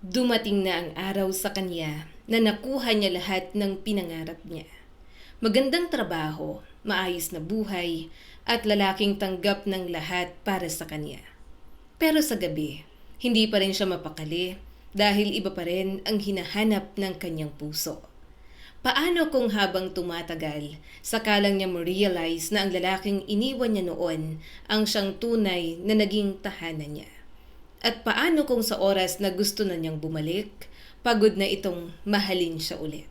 Dumating na ang araw sa kanya na nakuha niya lahat ng pinangarap niya. Magandang trabaho, maayos na buhay, at lalaking tanggap ng lahat para sa kanya. Pero sa gabi, hindi pa rin siya mapakali dahil iba pa rin ang hinahanap ng kanyang puso. Paano kung habang tumatagal, sakalang niya ma-realize na ang lalaking iniwan niya noon ang siyang tunay na naging tahanan niya? At paano kung sa oras na gusto na niyang bumalik, pagod na itong mahalin siya ulit?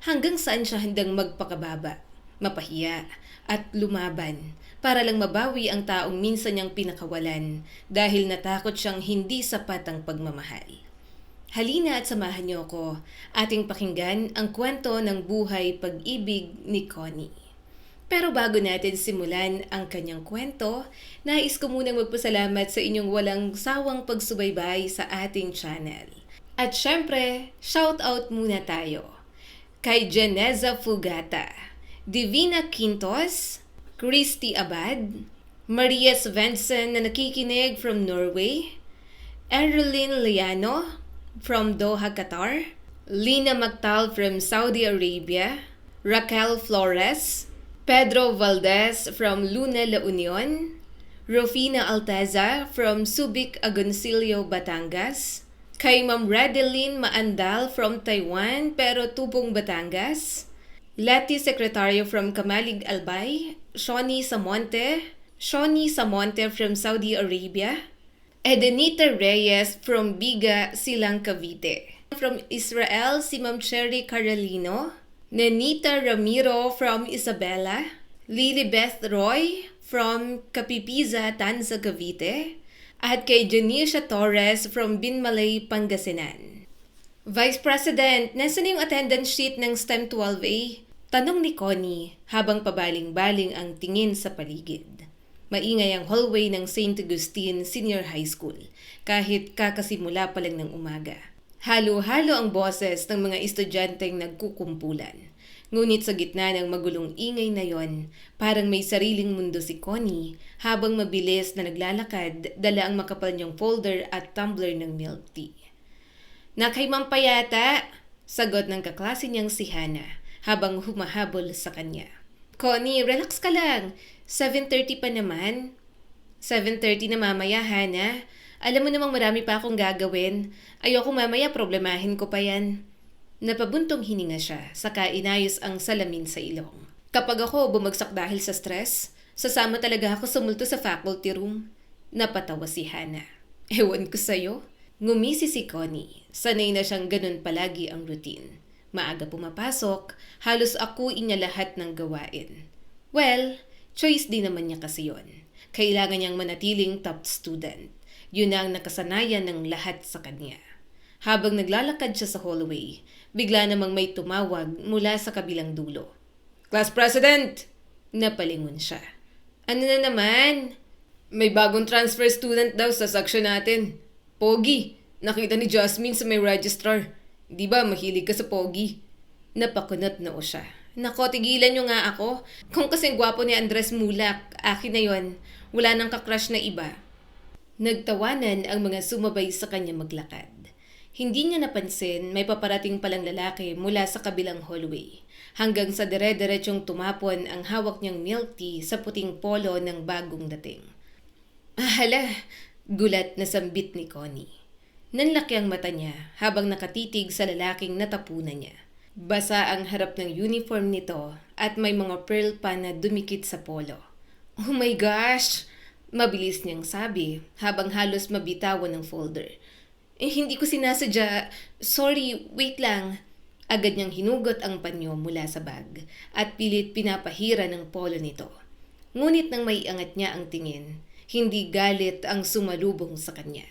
Hanggang saan siya handang magpakababa, mapahiya, at lumaban para lang mabawi ang taong minsan niyang pinakawalan dahil natakot siyang hindi sapat ang pagmamahal? Halina at samahan niyo ako ating pakinggan ang kwento ng buhay pag-ibig ni Connie. Pero bago natin simulan ang kanyang kwento, nais ko munang magpasalamat sa inyong walang sawang pagsubaybay sa ating channel. At syempre, shout out muna tayo kay Geneza Fugata, Divina Quintos, Christy Abad, Maria Svensson na nakikinig from Norway, Erlyn Liano from Doha, Qatar, Lina Mactal from Saudi Arabia, Raquel Flores, Pedro Valdez from Luna, La Union, Rufina Altaza from Subic, Agoncillo, Batangas, kay Ma'am Radeline Maandal from Taiwan pero Tubong, Batangas, Leti Secretario from Kamalig Albay, Shoni Samonte from Saudi Arabia, Edenita Reyes from Biga, Silang, Cavite. From Israel, si Ma'am Cherry Carolino, Nenita Ramiro from Isabela, Lilibeth Roy from Capipiza, Tanza, Cavite, at kay Janisha Torres from Binmalay, Pangasinan. Vice President, nasa na yung attendance sheet ng STEM 12A? Tanong ni Connie habang pabaling-baling ang tingin sa paligid. Maingay ang hallway ng St. Augustine Senior High School kahit kakasimula pa lang ng umaga. Halo-halo ang boses ng mga estudyanteng nagkukumpulan. Ngunit sa gitna ng magulong ingay na yon, parang may sariling mundo si Connie habang mabilis na naglalakad dala ang makapal niyang folder at tumbler ng milk tea. "Nakay Mampayata," sagot ng kaklase niyang si Hana habang humahabol sa kanya. "Connie, relax ka lang. 7:30 pa naman." "7:30 na mamaya, Hana. Alam mo namang marami pa akong gagawin. Ayoko mamaya problemahin ko pa yan." Napabuntong hininga siya, saka inayos ang salamin sa ilong. "Kapag ako bumagsak dahil sa stress, sasama talaga ako sa multo sa faculty room." Napatawa si Hana. "Ewan ko sa'yo." Ngumisi si Connie. Sanay na siyang ganun palagi ang routine. Maaga pumapasok, halos akuin niya lahat ng gawain. Well, choice din naman niya kasi yon. Kailangan niyang manatiling top student. Yun ang nakasanayan ng lahat sa kanya. Habang naglalakad siya sa hallway, bigla namang may tumawag mula sa kabilang dulo. "Class President!" Napalingon siya. "Ano na naman?" "May bagong transfer student daw sa section natin. Pogi, nakita ni Jasmine sa may registrar. Di ba mahilig ka sa pogi?" Napakunot noo siya. "Nako, tigilan niyo nga ako. Kung kasing gwapo ni Andres Mulak, akin na yon. Wala nang kakrush na iba." Nagtawanan ang mga sumabay sa kanya maglakad. Hindi niya napansin may paparating palang lalaki mula sa kabilang hallway, hanggang sa dire-diretsyong tumapon ang hawak niyang milk tea sa puting polo ng bagong dating. "Hala!" Gulat na sambit ni Connie. Nanlaki ang mata niya habang nakatitig sa lalaking natapunan niya. Basa ang harap ng uniform nito at may mga pearl pa na dumikit sa polo. "Oh my gosh!" Mabilis niyang sabi habang halos mabitawan ng folder. Hindi ko sinasadya. Sorry, wait lang." Agad niyang hinugot ang panyo mula sa bag at pilit pinapahira ng polo nito. Ngunit nang maiangat niya ang tingin, hindi galit ang sumalubong sa kanya.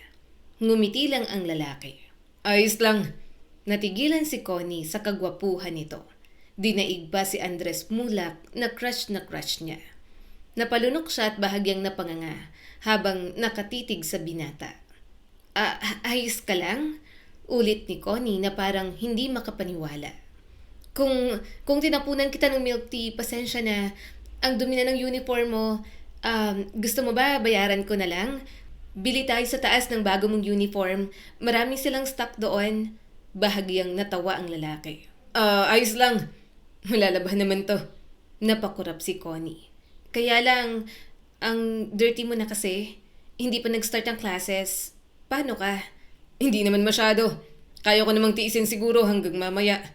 Ngumiti lang ang lalaki. "Ayos lang." Natigilan si Connie sa kagwapuhan nito. Dinaig pa si Andres Mulak na crush niya. Napalunok siya at bahagyang napanganga habang nakatitig sa binata. Ayos ka lang?" Ulit ni Connie na parang hindi makapaniwala. Kung tinapunan kita ng milk tea, pasensya na. Ang dumi na ng uniform mo. Gusto mo ba bayaran ko na lang? Bili tayo sa taas ng bago mong uniform. Marami silang stock doon. Bahagyang natawa ang lalaki. Ayos lang. Malalaban naman to. Napakurap si Connie. Kaya lang, ang dirty mo na kasi. Hindi pa nag-start ang classes. Paano ka? Hindi naman masyado. Kaya ko namang tiisin siguro hanggang mamaya.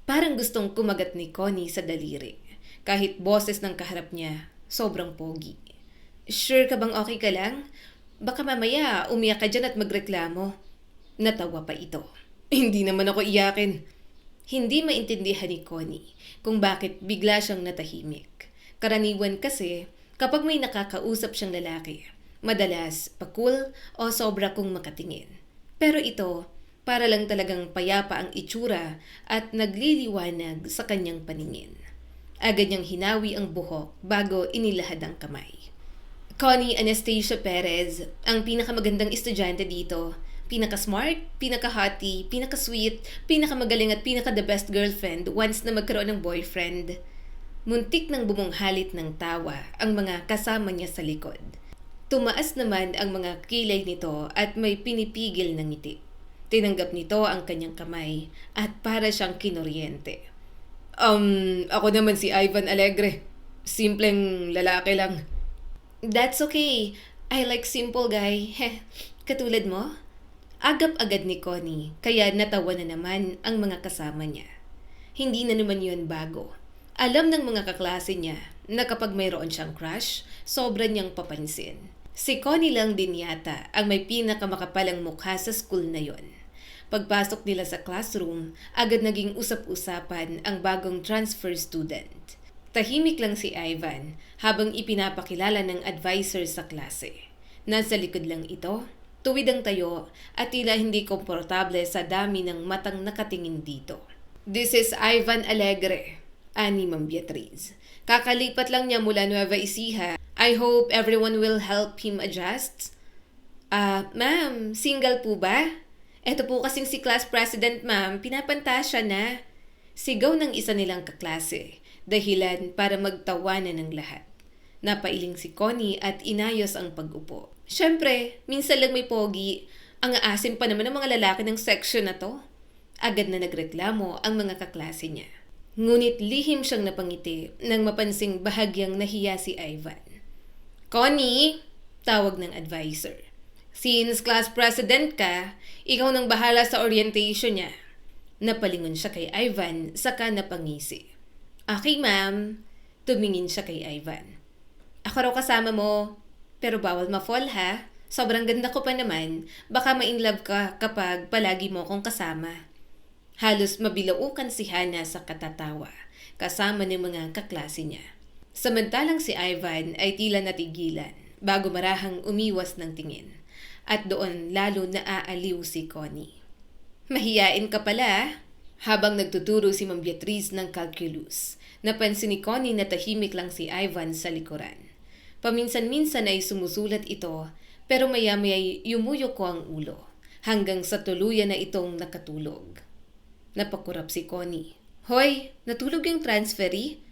Parang gustong kumagat ni Connie sa daliri. Kahit boses ng kaharap niya, sobrang pogi. Sure ka bang okay ka lang? Baka mamaya umiyak ka dyan at magreklamo. Natawa pa ito. Hindi naman ako iyakin. Hindi maintindihan ni Connie kung bakit bigla siyang natahimik. Karaniwan kasi kapag may nakakausap siyang lalaki, madalas pa-cool o sobra kung makatingin. Pero ito, para lang talagang payapa ang itsura at nagliliwanag sa kanyang paningin. Agad niyang hinawi ang buhok bago inilahad ang kamay. Connie Anastasia Perez, ang pinakamagandang estudyante dito. Pinaka-smart, pinaka-hottie, pinaka-sweet, pinakamagaling at pinaka-the best girlfriend once na magkaroon ng boyfriend. Muntik nang bumunghalit ng tawa ang mga kasama niya sa likod. Tumaas naman ang mga kilay nito at may pinipigil ng ngiti. Tinanggap nito ang kanyang kamay at para siyang kinuryente. Ako naman si Ivan Alegre. Simpleng lalaki lang. That's okay. I like simple guy. Katulad mo? Agap-agad ni Connie, kaya natawa na naman ang mga kasama niya. Hindi na naman yun bago. Alam ng mga kaklase niya na kapag mayroon siyang crush, sobra niyang papansin. Si Connie lang din yata ang may pinakamakapalang mukha sa school na yon. Pagpasok nila sa classroom, agad naging usap-usapan ang bagong transfer student. Tahimik lang si Ivan habang ipinapakilala ng advisor sa klase. Nasa likod lang ito, tuwid ang tayo at tila hindi komportable sa dami ng matang nakatingin dito. This is Ivan Alegre, ani Ma'am Beatriz. Kakalipat lang niya mula Nueva Ecija. I hope everyone will help him adjust. Ma'am, single po ba? Eto po kasing si class president ma'am, pinapantasya na. Sigaw ng isa nilang kaklase. Dahilan para magtawanan ng lahat. Napailing si Connie at inayos ang pag-upo. Siyempre, minsan lang may pogi. Ang aasim pa naman ng mga lalaki ng section na to. Agad na nagreklamo ang mga kaklase niya. Ngunit lihim siyang napangiti nang mapansing bahagyang nahiya si Ivan. Connie, tawag ng advisor. Since class president ka, ikaw nang bahala sa orientation niya. Napalingon siya kay Ivan, saka napangisi. Okay, ma'am. Tumingin siya kay Ivan. Ako raw kasama mo, pero bawal ma-fall ha. Sobrang ganda ko pa naman. Baka ma-inlove ka kapag palagi mo akong kasama. Halos mabilaukan si Hana sa katatawa, kasama ng mga kaklase niya. Samantalang si Ivan ay tila natigilan bago marahang umiwas ng tingin. At doon lalo naaaliw si Connie. Mahiyain ka pala. Habang nagtuturo si Ma'am Beatriz ng calculus, napansin ni Connie na tahimik lang si Ivan sa likuran. Paminsan-minsan ay sumusulat ito, pero maya-maya yumuyo ko ang ulo, hanggang sa tuluyan na itong nakatulog. Napakurap si Connie. Hoy, natulog yung transferee?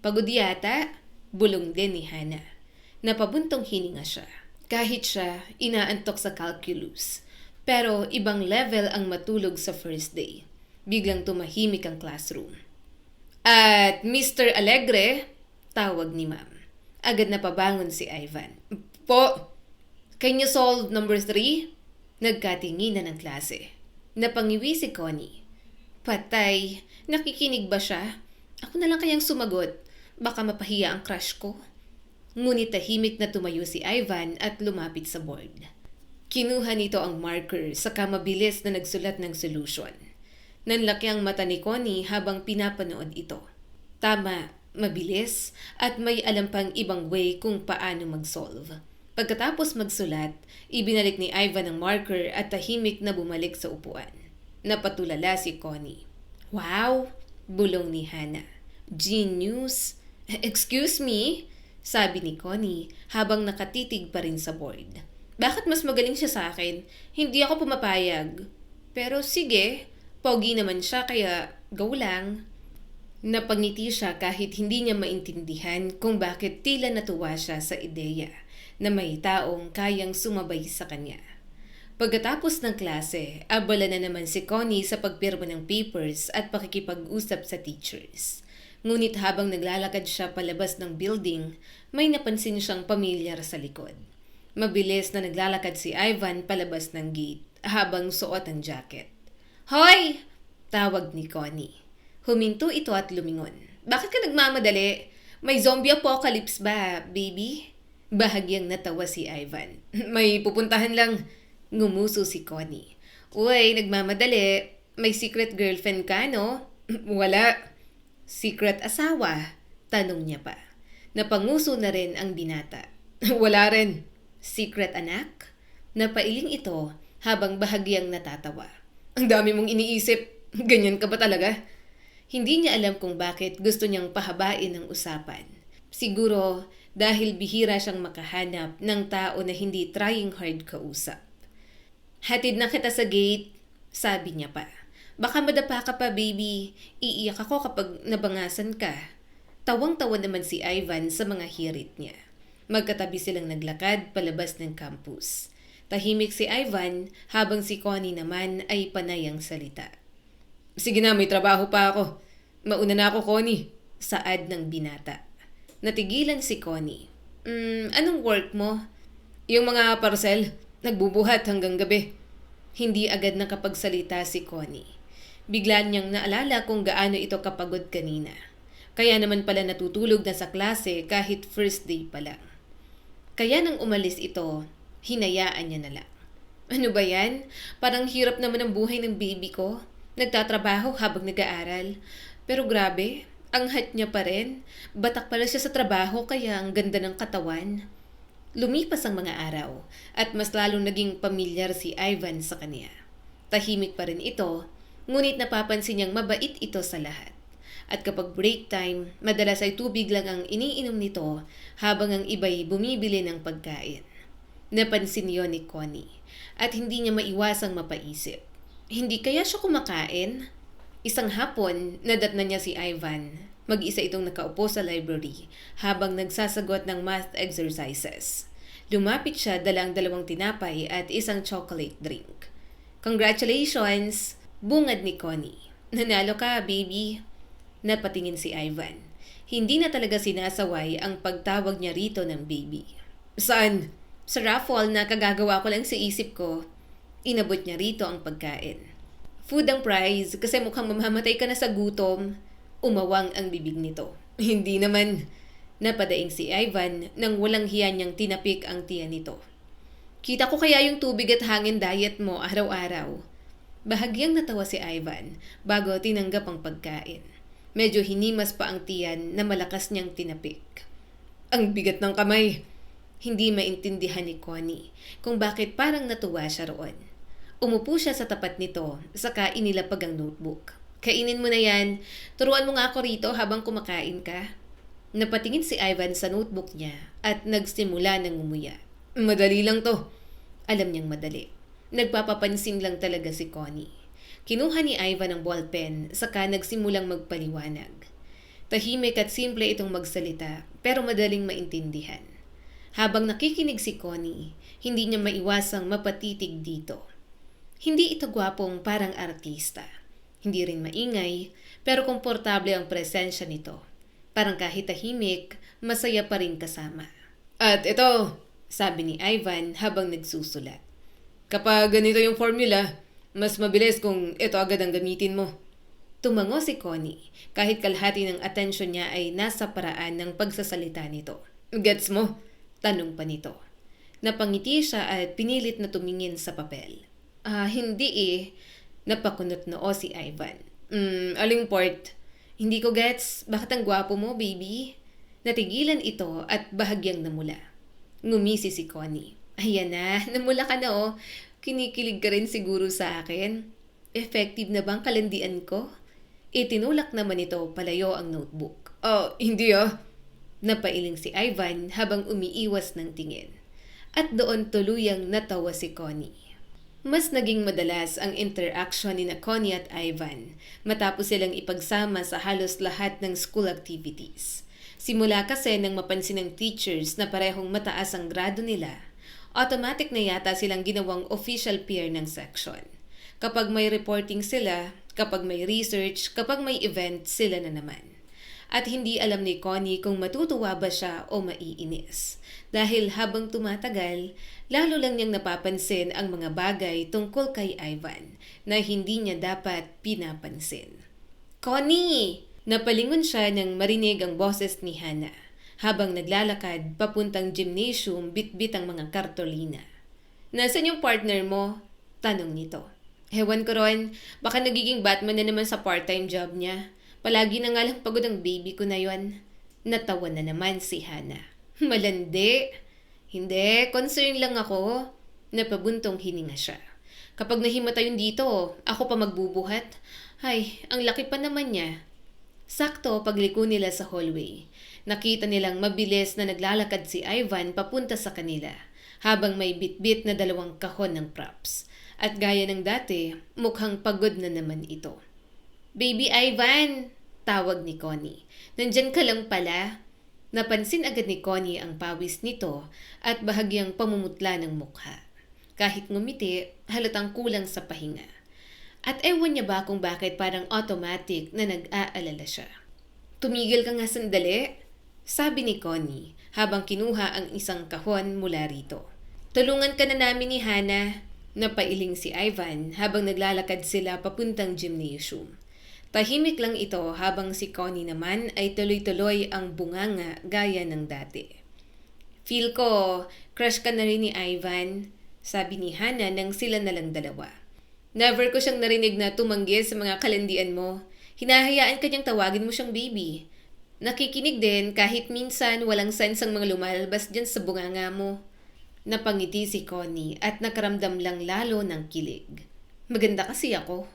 Pagod yata? Bulong din ni Hana. Napabuntong hininga siya. Kahit siya, inaantok sa calculus. Pero ibang level ang matulog sa first day. Biglang tumahimik ang classroom. At Mr. Alegre, tawag ni ma'am. Agad na pabangon si Ivan. Po, can you solve number 3? Nagkatinginan ng klase. Napangiwi si Connie. Patay, nakikinig ba siya? Ako na lang kayang sumagot. Baka mapahiya ang crush ko. Ngunit tahimik na tumayo si Ivan at lumapit sa board. Kinuha nito ang marker saka mabilis na nagsulat ng solution. Nanlaki ang mata ni Connie habang pinapanood ito. Tama, mabilis at may alam pang ibang way kung paano mag-solve. Pagkatapos magsulat, ibinalik ni Ivan ang marker at tahimik na bumalik sa upuan. Napatulala si Connie. Wow! Bulong ni Hana. Genius! Excuse me? Sabi ni Connie habang nakatitig pa rin sa board. Bakit mas magaling siya sa akin? Hindi ako pumapayag. Pero sige, pogi naman siya kaya go lang. Napangiti siya kahit hindi niya maintindihan kung bakit tila natuwa siya sa ideya. na may taong kayang sumabay sa kanya. Pagkatapos ng klase, abala na naman si Connie sa pagpirma ng papers at pakikipag-usap sa teachers. Ngunit habang naglalakad siya palabas ng building, may napansin siyang pamilyar sa likod. Mabilis na naglalakad si Ivan palabas ng gate habang suot ang jacket. "Hoy!" tawag ni Connie. Huminto ito at lumingon. "Bakit ka nagmamadali? May zombie apocalypse ba, baby?" Bahagyang natawa si Ivan. "May pupuntahan lang." Ngumuso si Connie. "Uy, nagmamadali. May secret girlfriend ka, no?" "Wala." "Secret asawa?" tanong niya pa. Napanguso na rin ang binata. "Wala rin." "Secret anak?" Napailing ito habang bahagyang natatawa. "Ang dami mong iniisip. Ganyan ka ba talaga?" Hindi niya alam kung bakit gusto niyang pahabain ang usapan. Siguro dahil bihira siyang makahanap ng tao na hindi trying hard kausap. "Hatid na kita sa gate," sabi niya pa. "Baka madapa ka pa, baby. Iiyak ako kapag nabangasan ka." Tawang-tawa naman si Ivan sa mga hirit niya. Magkatabi silang naglakad palabas ng campus. Tahimik si Ivan habang si Connie naman ay panayang salita. "Sige na, may trabaho pa ako. Mauna na ako, Connie." Saad ng binata. Natigilan si Connie. Anong work mo?" "Yung mga parcel. Nagbubuhat hanggang gabi." Hindi agad nakapagsalita si Connie. Bigla niyang naalala kung gaano ito kapagod kanina. Kaya naman pala natutulog na sa klase kahit first day pa lang. Kaya nang umalis ito, hinayaan niya na lang. "Ano ba yan? Parang hirap naman ang buhay ng baby ko. Nagtatrabaho habang nag-aaral. Pero grabe, ang hat niya pa rin. Batak pala siya sa trabaho kaya ang ganda ng katawan." Lumipas ang mga araw at mas lalong naging pamilyar si Ivan sa kanya. Tahimik pa rin ito, ngunit napapansin niyang mabait ito sa lahat. At kapag break time, madalas ay tubig lang ang iniinom nito habang ang iba'y bumibili ng pagkain. Napansin yon ni Connie at hindi niya maiwasang mapaisip. Hindi kaya siya kumakain? Isang hapon, nadatnan niya si Ivan. Mag-isa itong nakaupo sa library habang nagsasagot ng math exercises. Lumapit siya dalang 2 tinapay at isang chocolate drink. "Congratulations!" bungad ni Connie. "Nanalo ka, baby." Napatingin si Ivan. Hindi na talaga sinasaway ang pagtawag niya rito ng baby. "Saan?" "Sa raffle na kagagawa ko lang sa isip ko." Inabot niya rito ang pagkain. "Food ang prize kasi mukhang mamamatay ka na sa gutom." Umawang ang bibig nito. "Hindi naman." Napadaing si Ivan nang walang hiya niyang tinapik ang tiyan nito. "Kita ko kaya yung tubig at hangin diet mo araw-araw." Bahagyang natawa si Ivan bago tinanggap ang pagkain. Medyo hinimas pa ang tiyan na malakas niyang tinapik. "Ang bigat ng kamay." Hindi maintindihan ni Connie kung bakit parang natuwa siya roon. Umupo siya sa tapat nito, saka inilapag ang notebook. "Kainin mo na yan. Turuan mo nga ako rito habang kumakain ka." Napatingin si Ivan sa notebook niya at nagsimula ng ngumuya. "Madali lang to." Alam niyang madali. Nagpapapansin lang talaga si Connie. Kinuha ni Ivan ang ballpen, saka nagsimulang magpaliwanag. Tahimik at simple itong magsalita, pero madaling maintindihan. Habang nakikinig si Connie, hindi niya maiwasang mapatitig dito. Hindi ito gwapong parang artista. Hindi rin maingay, pero komportable ang presensya nito. Parang kahit tahimik, masaya pa rin kasama. "At ito," sabi ni Ivan habang nagsusulat. "Kapag ganito yung formula, mas mabilis kung ito agad ang gamitin mo." Tumango si Connie, kahit kalahati ng atensyon niya ay nasa paraan ng pagsasalita nito. "Gets mo?" tanong pa nito. Napangiti siya at pinilit na tumingin sa papel. Hindi eh." Napakunot noo si Ivan. Aling part?" "Hindi ko gets. Bakit ang gwapo mo, baby?" Natigilan ito at bahagyang namula. Ngumisi si Connie. "Ayan na, namula ka na oh. Kinikilig ka rin siguro sa akin. Effective na bang kalandian ko?" Itinulak naman ito palayo ang notebook. Hindi ah." Napailing si Ivan habang umiiwas ng tingin. At doon tuluyang natawa si Connie. Mas naging madalas ang interaction ni Connie at Ivan matapos silang ipagsama sa halos lahat ng school activities. Simula kasi nang mapansin ng teachers na parehong mataas ang grado nila, automatic na yata silang ginawang official peer ng section. Kapag may reporting sila, kapag may research, kapag may event, sila na naman. At hindi alam ni Connie kung matutuwa ba siya o maiinis. Dahil habang tumatagal, lalo lang niyang napapansin ang mga bagay tungkol kay Ivan na hindi niya dapat pinapansin. Connie! Napalingon siya nang marinig ang boses ni Hannah habang naglalakad papuntang gymnasium bitbit ang mga kartolina. Nasaan yung partner mo? Tanong nito. Hewan ko ron, baka nagiging Batman na naman sa part-time job niya. Palagi na nga lang pagod ang baby ko na yon. Natawa na naman si Hannah. Malandi. Hindi, concern lang ako. Napabuntong hininga siya. Kapag nahimata yun dito, ako pa magbubuhat. Ay, ang laki pa naman niya. Sakto pagliko nila sa hallway. Nakita nilang mabilis na naglalakad si Ivan papunta sa kanila habang may bitbit na 2 kahon ng props. At gaya ng dati, mukhang pagod na naman ito. Baby Ivan! Tawag ni Connie. Nandyan ka lang pala. Napansin agad ni Connie ang pawis nito at bahagyang pamumutla ng mukha. Kahit ngumiti, halatang kulang sa pahinga. At ewan niya ba kung bakit parang automatic na nag-aalala siya. Tumigil ka nga sandali, sabi ni Connie habang kinuha ang isang kahon mula rito. Tulungan ka na namin ni Hannah, napailing si Ivan habang naglalakad sila papuntang gymnasium. Tahimik lang ito habang si Connie naman ay tuloy-tuloy ang bunganga gaya ng dati. Feel ko, crush ka na rin ni Ivan, sabi ni Hannah nang sila na lang dalawa. Never ko siyang narinig na tumanggi sa mga kalandian mo. Hinahayaan ka niyang tawagin mo siyang baby. Nakikinig din kahit minsan walang sense ang mga lumalabas dyan sa bunganga mo. Napangiti si Connie at nakaramdam lang lalo ng kilig. Maganda kasi ako.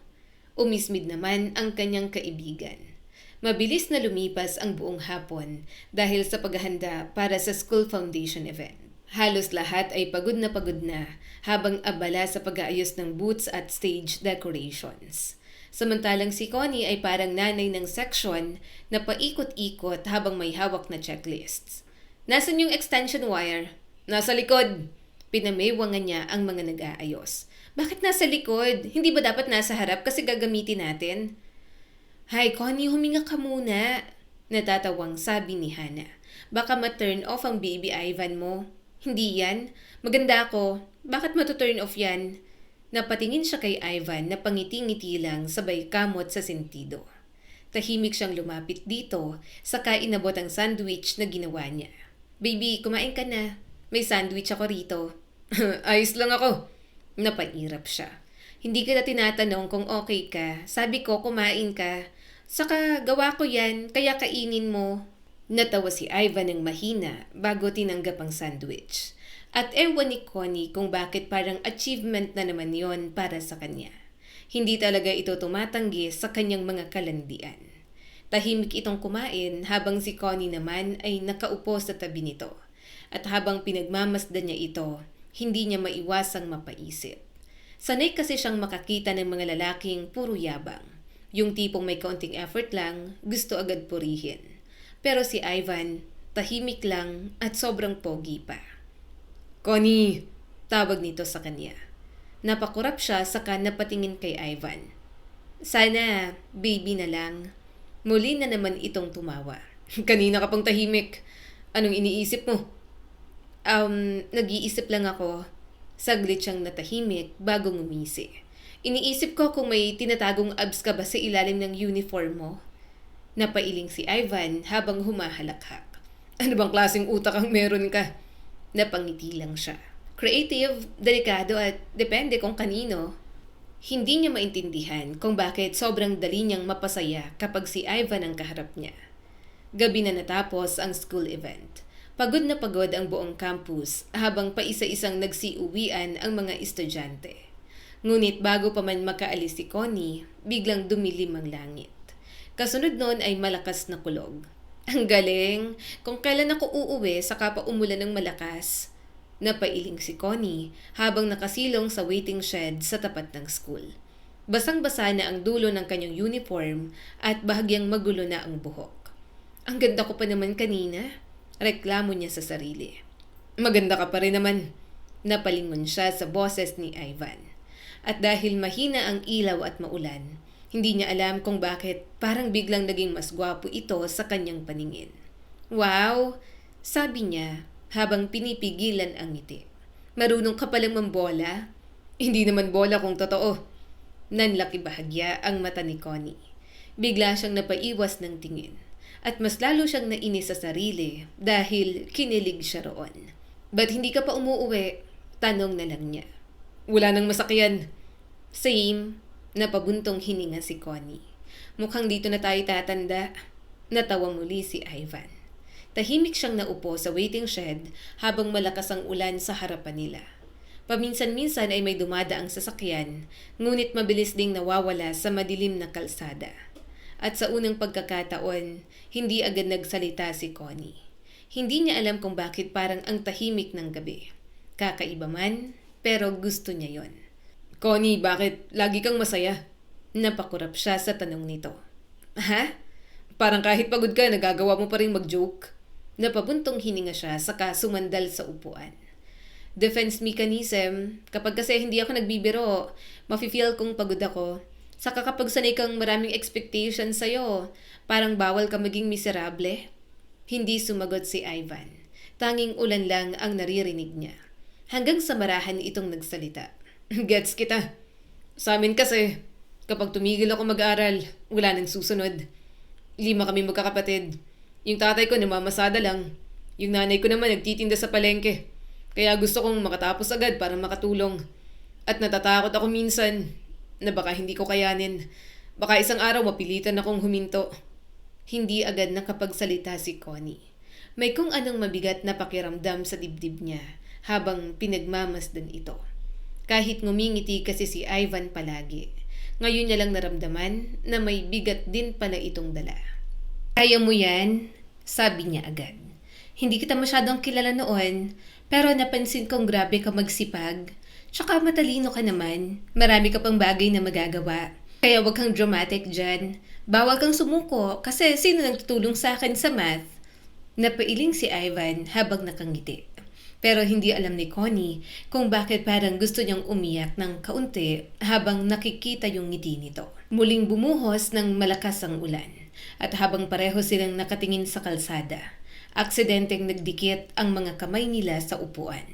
Umismid naman ang kanyang kaibigan. Mabilis na lumipas ang buong hapon dahil sa paghahanda para sa school foundation event. Halos lahat ay pagod na habang abala sa pag-aayos ng booths at stage decorations. Samantalang si Connie ay parang nanay ng section na paikot-ikot habang may hawak na checklists. Nasaan yung extension wire? Nasa likod! Pinamewang niya ang mga nag-aayos. Bakit nasa likod? Hindi ba dapat nasa harap kasi gagamitin natin? Hay, Connie, huminga ka muna. Natatawang sabi ni Hannah. Baka ma-turn off ang baby Ivan mo. Hindi yan. Maganda ako. Bakit matuturn off yan? Napatingin siya kay Ivan na pangiti-ngiti lang sabay kamot sa sentido. Tahimik siyang lumapit dito saka inabot ang sandwich na ginawa niya. Baby, kumain ka na. May sandwich ako rito. Ayos lang ako. Napairap siya. Hindi kita tinatanong kung okay ka. Sabi ko kumain ka. Saka gawa ko yan kaya kainin mo. Natawa si Ivan ng mahina bago tinanggap ang sandwich. At ewan ni Connie kung bakit parang achievement na naman yon para sa kanya. Hindi talaga ito tumatanggi sa kanyang mga kalandian. Tahimik itong kumain habang si Connie naman ay nakaupo sa tabi nito. At habang pinagmamasdan niya ito, hindi niya maiwasang mapaisip. Sanay kasi siyang makakita ng mga lalaking puro yabang. Yung tipong may kaunting effort lang, gusto agad purihin. Pero si Ivan, tahimik lang at sobrang pogi pa. Connie, tawag nito sa kanya. Napakurap siya saka napatingin kay Ivan. Sana, baby na lang. Muli na naman itong tumawa. Kanina ka pang tahimik. Anong iniisip mo? Nag-iisip lang ako. Saglit siyang natahimik bago ngumisi. Iniisip ko kung may tinatagong abs ka ba sa ilalim ng uniform mo. Napailing si Ivan habang humahalakhak. Ano bang klaseng utak ang meron ka? Napangiti lang siya. Creative, delikado at depende kung kanino. Hindi niya maintindihan kung bakit sobrang dali niyang mapasaya kapag si Ivan ang kaharap niya. Gabi na natapos ang school event. Pagod na pagod ang buong campus habang paisa-isang nagsiuwian ang mga estudyante. Ngunit bago pa man makaalis si Connie, biglang dumilim ang langit. Kasunod noon ay malakas na kulog. Ang galing! Kung kailan ako uuwi saka pa umulan ng malakas. Napailing si Connie habang nakasilong sa waiting shed sa tapat ng school. Basang-basa na ang dulo ng kanyang uniform at bahagyang magulo na ang buhok. Ang ganda ko pa naman kanina. Reklamo niya sa sarili. Maganda ka pa rin naman. Napalingon siya sa boses ni Ivan. At dahil mahina ang ilaw at maulan, hindi niya alam kung bakit parang biglang naging mas gwapo ito sa kanyang paningin. Wow! Sabi niya habang pinipigilan ang ngiti. Marunong ka palang mambola? Hindi naman bola kung totoo. Nanlaki bahagya ang mata ni Connie. Bigla siyang napaiwas ng tingin. At mas lalo siyang nainis sa sarili dahil kinilig siya roon. Ba't hindi ka pa umuuwi? Tanong na lang niya. Wala nang masakyan. Same. Napabuntong hininga si Connie. Mukhang dito na tayo tatanda. Natawa muli si Ivan. Tahimik siyang naupo sa waiting shed habang malakas ang ulan sa harapan nila. Paminsan-minsan ay may dumadaang sasakyan, ngunit mabilis ding nawawala sa madilim na kalsada. At sa unang pagkakataon, hindi agad nagsalita si Connie. Hindi niya alam kung bakit parang ang tahimik ng gabi. Kakaiba man, pero gusto niya yon. Connie, bakit lagi kang masaya? Napakurap siya sa tanong nito. Ha? Parang kahit pagod ka, nagagawa mo pa rin mag-joke. Napabuntong hininga siya saka sumandal sa upuan. Defense mechanism, kapag kasi hindi ako nagbibiro, mafe-feel kong pagod ako. Saka kapag sanay kang maraming expectations sa'yo, parang bawal ka maging miserable. Hindi sumagot si Ivan. Tanging ulan lang ang naririnig niya. Hanggang sa marahan itong nagsalita. Gets kita. Sa amin kasi, kapag tumigil ako mag-aral, wala nang susunod. 5 kami magkakapatid. Yung tatay ko namamasada lang. Yung nanay ko naman nagtitinda sa palengke. Kaya gusto kong makatapos agad para makatulong. At natatakot ako minsan na baka hindi ko kayanin. Baka isang araw mapilitan akong huminto. Hindi agad nakapagsalita si Connie. May kung anong mabigat na pakiramdam sa dibdib niya habang pinagmamasdan ito. Kahit ngumingiti kasi si Ivan palagi, ngayon niya lang naramdaman na may bigat din pala itong dala. Kaya mo yan? Sabi niya agad. Hindi kita masyadong kilala noon, pero napansin kong grabe ka magsipag. Tsaka matalino ka naman. Marami ka pang bagay na magagawa. Kaya wag kang dramatic dyan. Bawal kang sumuko kasi sino nang tutulong sa akin sa math? Napailing si Ivan habang nakangiti. Pero hindi alam ni Connie kung bakit parang gusto niyang umiyak ng kaunti habang nakikita yung ngiti nito. Muling bumuhos ng malakas ang ulan. At habang pareho silang nakatingin sa kalsada, aksidenteng nagdikit ang mga kamay nila sa upuan.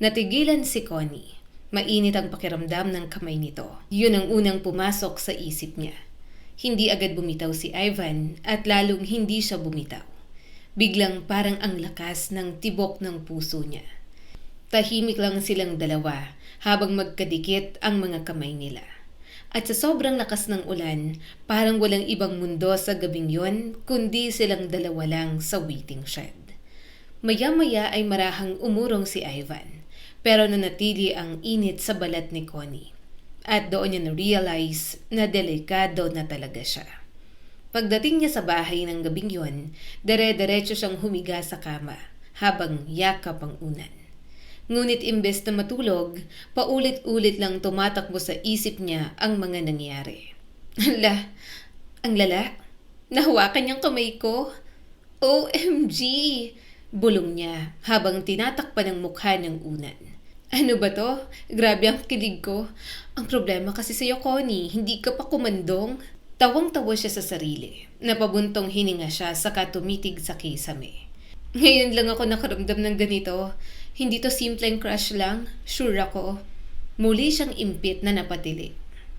Natigilan si Connie. Mainit ang pakiramdam ng kamay nito. Yun ang unang pumasok sa isip niya. Hindi agad bumitaw si Ivan at lalong hindi siya bumitaw. Biglang parang ang lakas ng tibok ng puso niya. Tahimik lang silang dalawa habang magkadikit ang mga kamay nila. At sa sobrang lakas ng ulan, parang walang ibang mundo sa gabing yon kundi silang dalawa lang sa waiting shed. Maya-maya ay marahang umurong si Ivan. Pero nanatili ang init sa balat ni Connie. At doon niya na-realize na delikado na talaga siya. Pagdating niya sa bahay ng gabing yon, dere-derecho siyang humiga sa kama habang yakap ang unan. Ngunit imbes na matulog, paulit-ulit lang tumatakbo sa isip niya ang mga nangyari. Ang lala, nahawakan niyang kamay ko. OMG! Bulong niya habang tinatakpan ang mukha ng unan. Ano ba to? Grabe ang kilig ko. Ang problema kasi sa'yo, Connie, hindi ka pa kumandong. Tawang-tawa siya sa sarili. Napabuntong hininga siya saka tumitig sa kisame. Ngayon lang ako nakaramdam ng ganito. Hindi to simpleng crush lang. Sure ako. Muli siyang impit na napatili.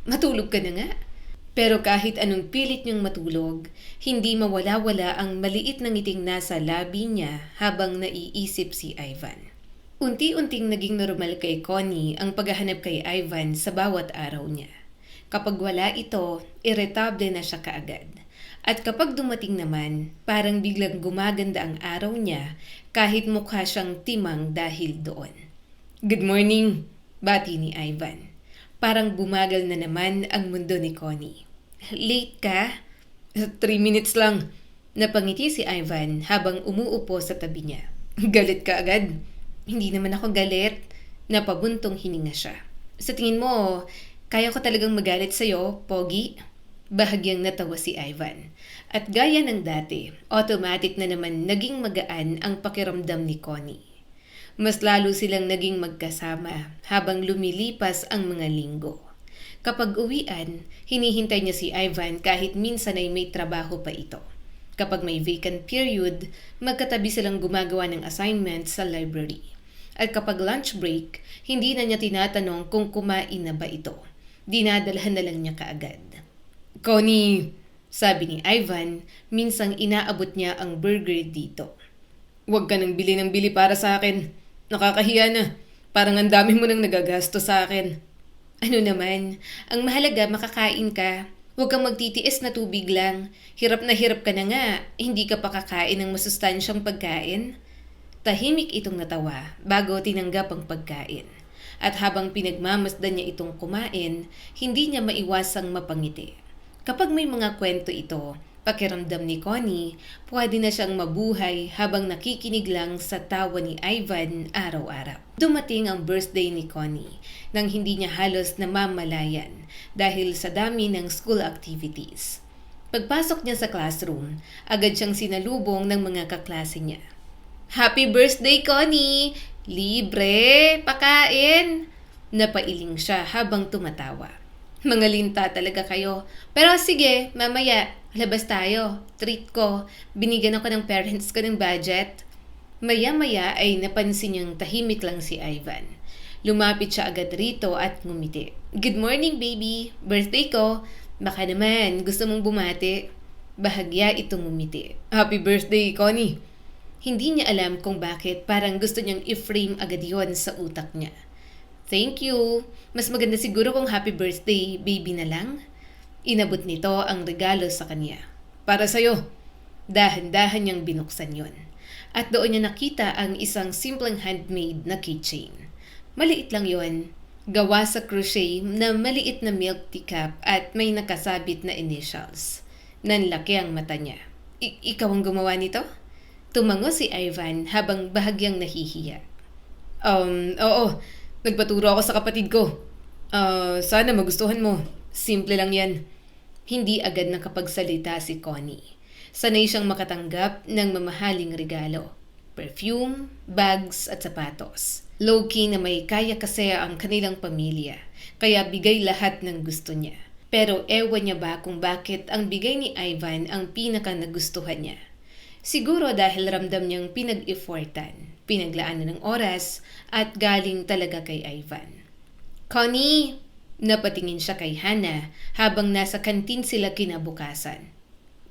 Matulog ka na nga. Pero kahit anong pilit niyang matulog, hindi mawala-wala ang maliit na ngiting nasa labi niya habang naiisip si Ivan. Unti-unting naging normal kay Connie ang paghahanap kay Ivan sa bawat araw niya. Kapag wala ito, irritable na siya kaagad. At kapag dumating naman, parang biglang gumaganda ang araw niya kahit mukha siyang timang dahil doon. Good morning, bati ni Ivan. Parang bumagal na naman ang mundo ni Connie. Late ka? 3 minutes lang. Napangiti si Ivan habang umuupo sa tabi niya. Galit ka agad? Hindi naman ako galit. Napabuntong hininga siya. Sa tingin mo, kaya ko talagang magalit sa'yo, Pogi? Bahagyang natawa si Ivan. At gaya ng dati, automatic na naman naging magaan ang pakiramdam ni Connie. Mas lalo silang naging magkasama habang lumilipas ang mga linggo. Kapag uwian, hinihintay niya si Ivan kahit minsan ay may trabaho pa ito. Kapag may vacant period, magkatabi silang gumagawa ng assignments sa library. At kapag lunch break, hindi na niya tinatanong kung kumain na ba ito. Dinadalhan na lang niya kaagad. Connie, sabi ni Ivan, minsang inaabot niya ang burger dito. Huwag ka nang bili ng bili para sa akin. Nakakahiya na. Parang ang dami mo nang nagagasto sa akin. Ano naman, ang mahalaga makakain ka. Huwag kang magtitiis na tubig lang. Hirap ka na nga. Hindi ka pa kakain ng masustansyang pagkain. Tahimik itong natawa bago tinanggap ang pagkain. At habang pinagmamasdan niya itong kumain, hindi niya maiwasang mapangiti. Kapag may mga kwento ito, pakiramdam ni Connie, pwede na siyang mabuhay habang nakikinig lang sa tawa ni Ivan araw-araw. Dumating ang birthday ni Connie nang hindi niya halos namamalayan dahil sa dami ng school activities. Pagpasok niya sa classroom, agad siyang sinalubong ng mga kaklase niya. Happy birthday, Connie! Libre! Pakain! Napailing siya habang tumatawa. Mga linta talaga kayo. Pero sige, mamaya, labas tayo. Treat ko. Binigyan ako ng parents ko ng budget. Maya-maya ay napansin niyang tahimik lang si Ivan. Lumapit siya agad rito at ngumiti. Good morning, baby. Birthday ko. Baka naman, gusto mong bumati. Bahagya itong ngumiti. Happy birthday, Connie. Hindi niya alam kung bakit parang gusto niyang i-frame agad yon sa utak niya. Thank you. Mas maganda siguro kung happy birthday, baby na lang. Inabot nito ang regalo sa kanya. Para sa'yo. Dahan-dahan niyang binuksan yon. At doon niya nakita ang isang simpleng handmade na keychain. Maliit lang yon. Gawa sa crochet na maliit na milk teacup at may nakasabit na initials. Nanlaki ang mata niya. Ikaw ang gumawa nito? Tumango si Ivan habang bahagyang nahihiya. Oo. Nagpaturo ako sa kapatid ko. Sana magustuhan mo. Simple lang yan. Hindi agad nakapagsalita si Connie. Sanay siyang makatanggap ng mamahaling regalo. Perfume, bags at sapatos. Low-key na may kaya kasi ang kanilang pamilya. Kaya bigay lahat ng gusto niya. Pero ewan niya ba kung bakit ang bigay ni Ivan ang pinaka nagustuhan niya. Siguro dahil ramdam niyang pinag-effortan, pinaglaanan ng oras, at galing talaga kay Ivan. Connie! Napatingin siya kay Hannah habang nasa kantin sila kinabukasan.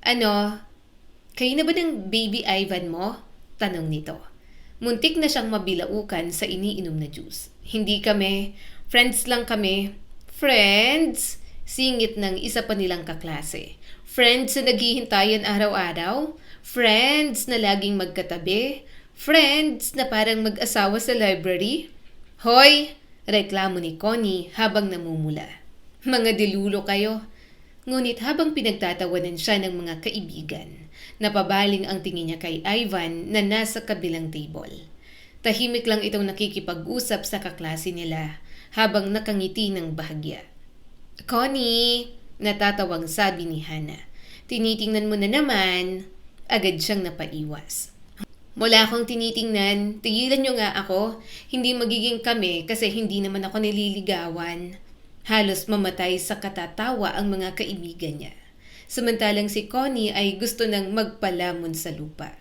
Ano? Kayo na ba ng baby Ivan mo? Tanong nito. Muntik na siyang mabilaukan sa iniinom na juice. Hindi kami. Friends lang kami. Friends? Singit ng isa pa nilang kaklase. Friends na naghihintayan araw-araw? Friends na laging magkatabi? Friends na parang mag-asawa sa library? Hoy! Reklamo ni Connie habang namumula. Mga dilulo kayo. Ngunit habang pinagtatawanan siya ng mga kaibigan, napabaling ang tingin niya kay Ivan na nasa kabilang table. Tahimik lang itong nakikipag-usap sa kaklase nila habang nakangiti ng bahagya. Connie! Natatawang sabi ni Hannah. Tinitingnan mo na naman. Agad siyang napaiwas. Wala akong tinitingnan. Tigilan niyo nga ako. Hindi magiging kami kasi hindi naman ako nililigawan. Halos mamatay sa katatawa ang mga kaibigan niya. Samantalang si Connie ay gusto nang magpalamon sa lupa.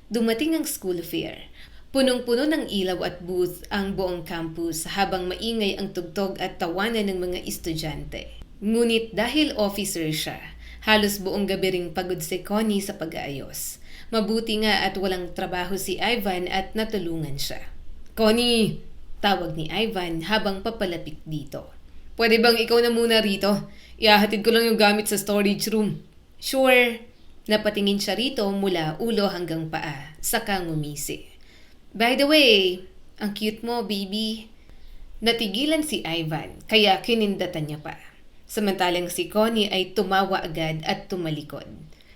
Dumating ang school fair. Punong-puno ng ilaw at booth ang buong campus habang maingay ang tugtog at tawanan ng mga estudyante. Ngunit dahil officer siya, halos buong gabi ring pagod si Connie sa pag-aayos. Mabuti nga at walang trabaho si Ivan at natulungan siya. Connie! Tawag ni Ivan habang papalapit dito. Pwede bang ikaw na muna rito? Ihahatid ko lang yung gamit sa storage room. Sure. Napatingin siya rito mula ulo hanggang paa, saka ngumisi. By the way, ang cute mo, baby. Natigilan si Ivan, kaya kinindatan niya pa. Samantalang si Connie ay tumawa agad at tumalikod.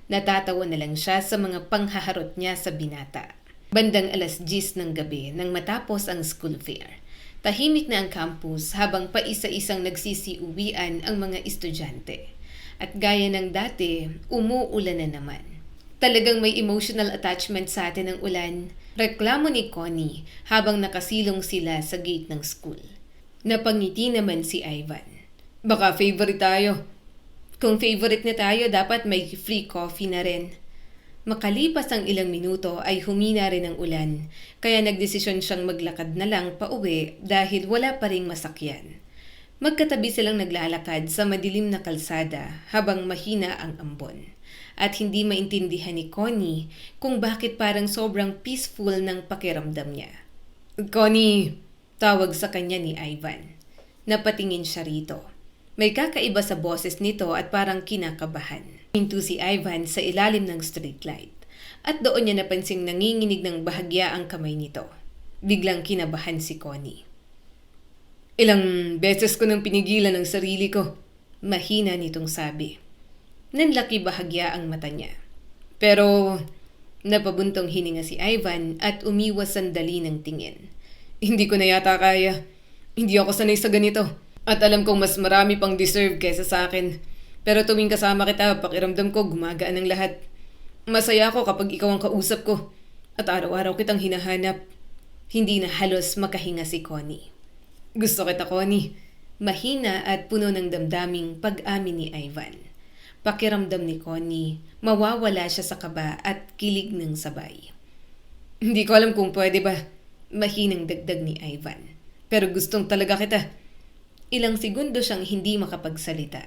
Natatawa na lang siya sa mga panghaharot niya sa binata. Bandang 10:00 ng gabi nang matapos ang school fair. Tahimik na ang campus habang paisa-isang nagsisiuwian ang mga estudyante. At gaya ng dati, umuulan na naman. Talagang may emotional attachment sa atin ng ulan. Reklamo ni Connie habang nakasilong sila sa gate ng school. Napangiti naman si Ivan. Baka favorite tayo. Kung favorite na tayo, dapat may free coffee na rin. Makalipas ang ilang minuto ay humina rin ang ulan, kaya nagdesisyon siyang maglakad na lang pauwi dahil wala pa ring masakyan. Magkatabi silang naglalakad sa madilim na kalsada habang mahina ang ambon. At hindi maintindihan ni Connie kung bakit parang sobrang peaceful ng pakiramdam niya. Connie! Tawag sa kanya ni Ivan. Napatingin siya rito. May kakaiba sa boses nito at parang kinakabahan. Hinto si Ivan sa ilalim ng streetlight. At doon niya napansing nanginginig ng bahagya ang kamay nito. Biglang kinabahan si Connie. Ilang beses ko nang pinigilan ang sarili ko. Mahina nitong sabi. Nanlaki bahagya ang mata niya. Pero napabuntong hininga si Ivan at umiwas sandali ng tingin. Hindi ko na yata kaya. Hindi ako sanay sa ganito. At alam kong mas marami pang deserve kaysa sa akin. Pero tuwing kasama kita, pakiramdam ko gumagaan ang lahat. Masaya ako kapag ikaw ang kausap ko. At araw-araw kitang hinahanap. Hindi na halos makahinga si Connie. Gusto kita, Connie. Mahina at puno ng damdaming pag-amin ni Ivan. Pakiramdam ni Connie, mawawala siya sa kaba at kilig ng sabay. Hindi ko alam kung pwede ba. Mahinang dagdag ni Ivan. Pero gustong talaga kita. Ilang segundo siyang hindi makapagsalita.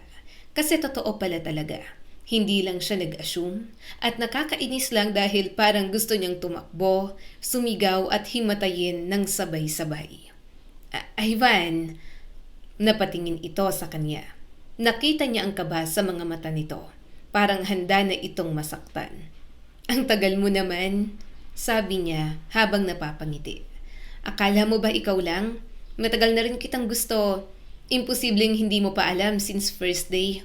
Kasi totoo pala talaga. Hindi lang siya nag-assume at nakakainis lang dahil parang gusto niyang tumakbo, sumigaw at himatayin ng sabay-sabay. Ivan, napatingin ito sa kanya. Nakita niya ang kaba sa mga mata nito. Parang handa na itong masaktan. Ang tagal mo naman, sabi niya habang napapangiti. Akala mo ba ikaw lang? Matagal na rin kitang gusto. Imposibleng hindi mo pa alam since first day.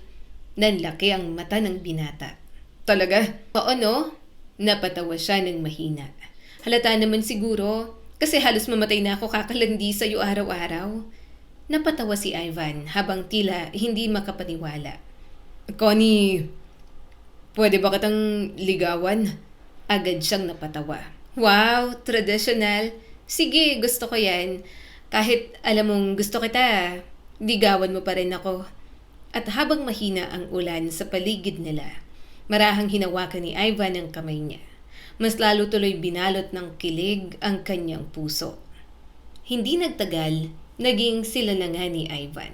Nanlaki ang mata ng binata. Talaga? Oo no? Napatawa siya ng mahina. Halata naman siguro, kasi halos mamatay na ako kakalandi sa'yo araw-araw. Napatawa si Ivan habang tila hindi makapaniwala. Connie, pwede ba kitang ligawan? Agad siyang napatawa. Wow, traditional. Sige, gusto ko yan. Kahit alam mong gusto kita, ligawan mo pa rin ako. At habang mahina ang ulan sa paligid nila, marahang hinawakan ni Ivan ang kamay niya. Mas lalo tuloy binalot ng kilig ang kanyang puso. Hindi nagtagal, naging sila na nga ni Ivan.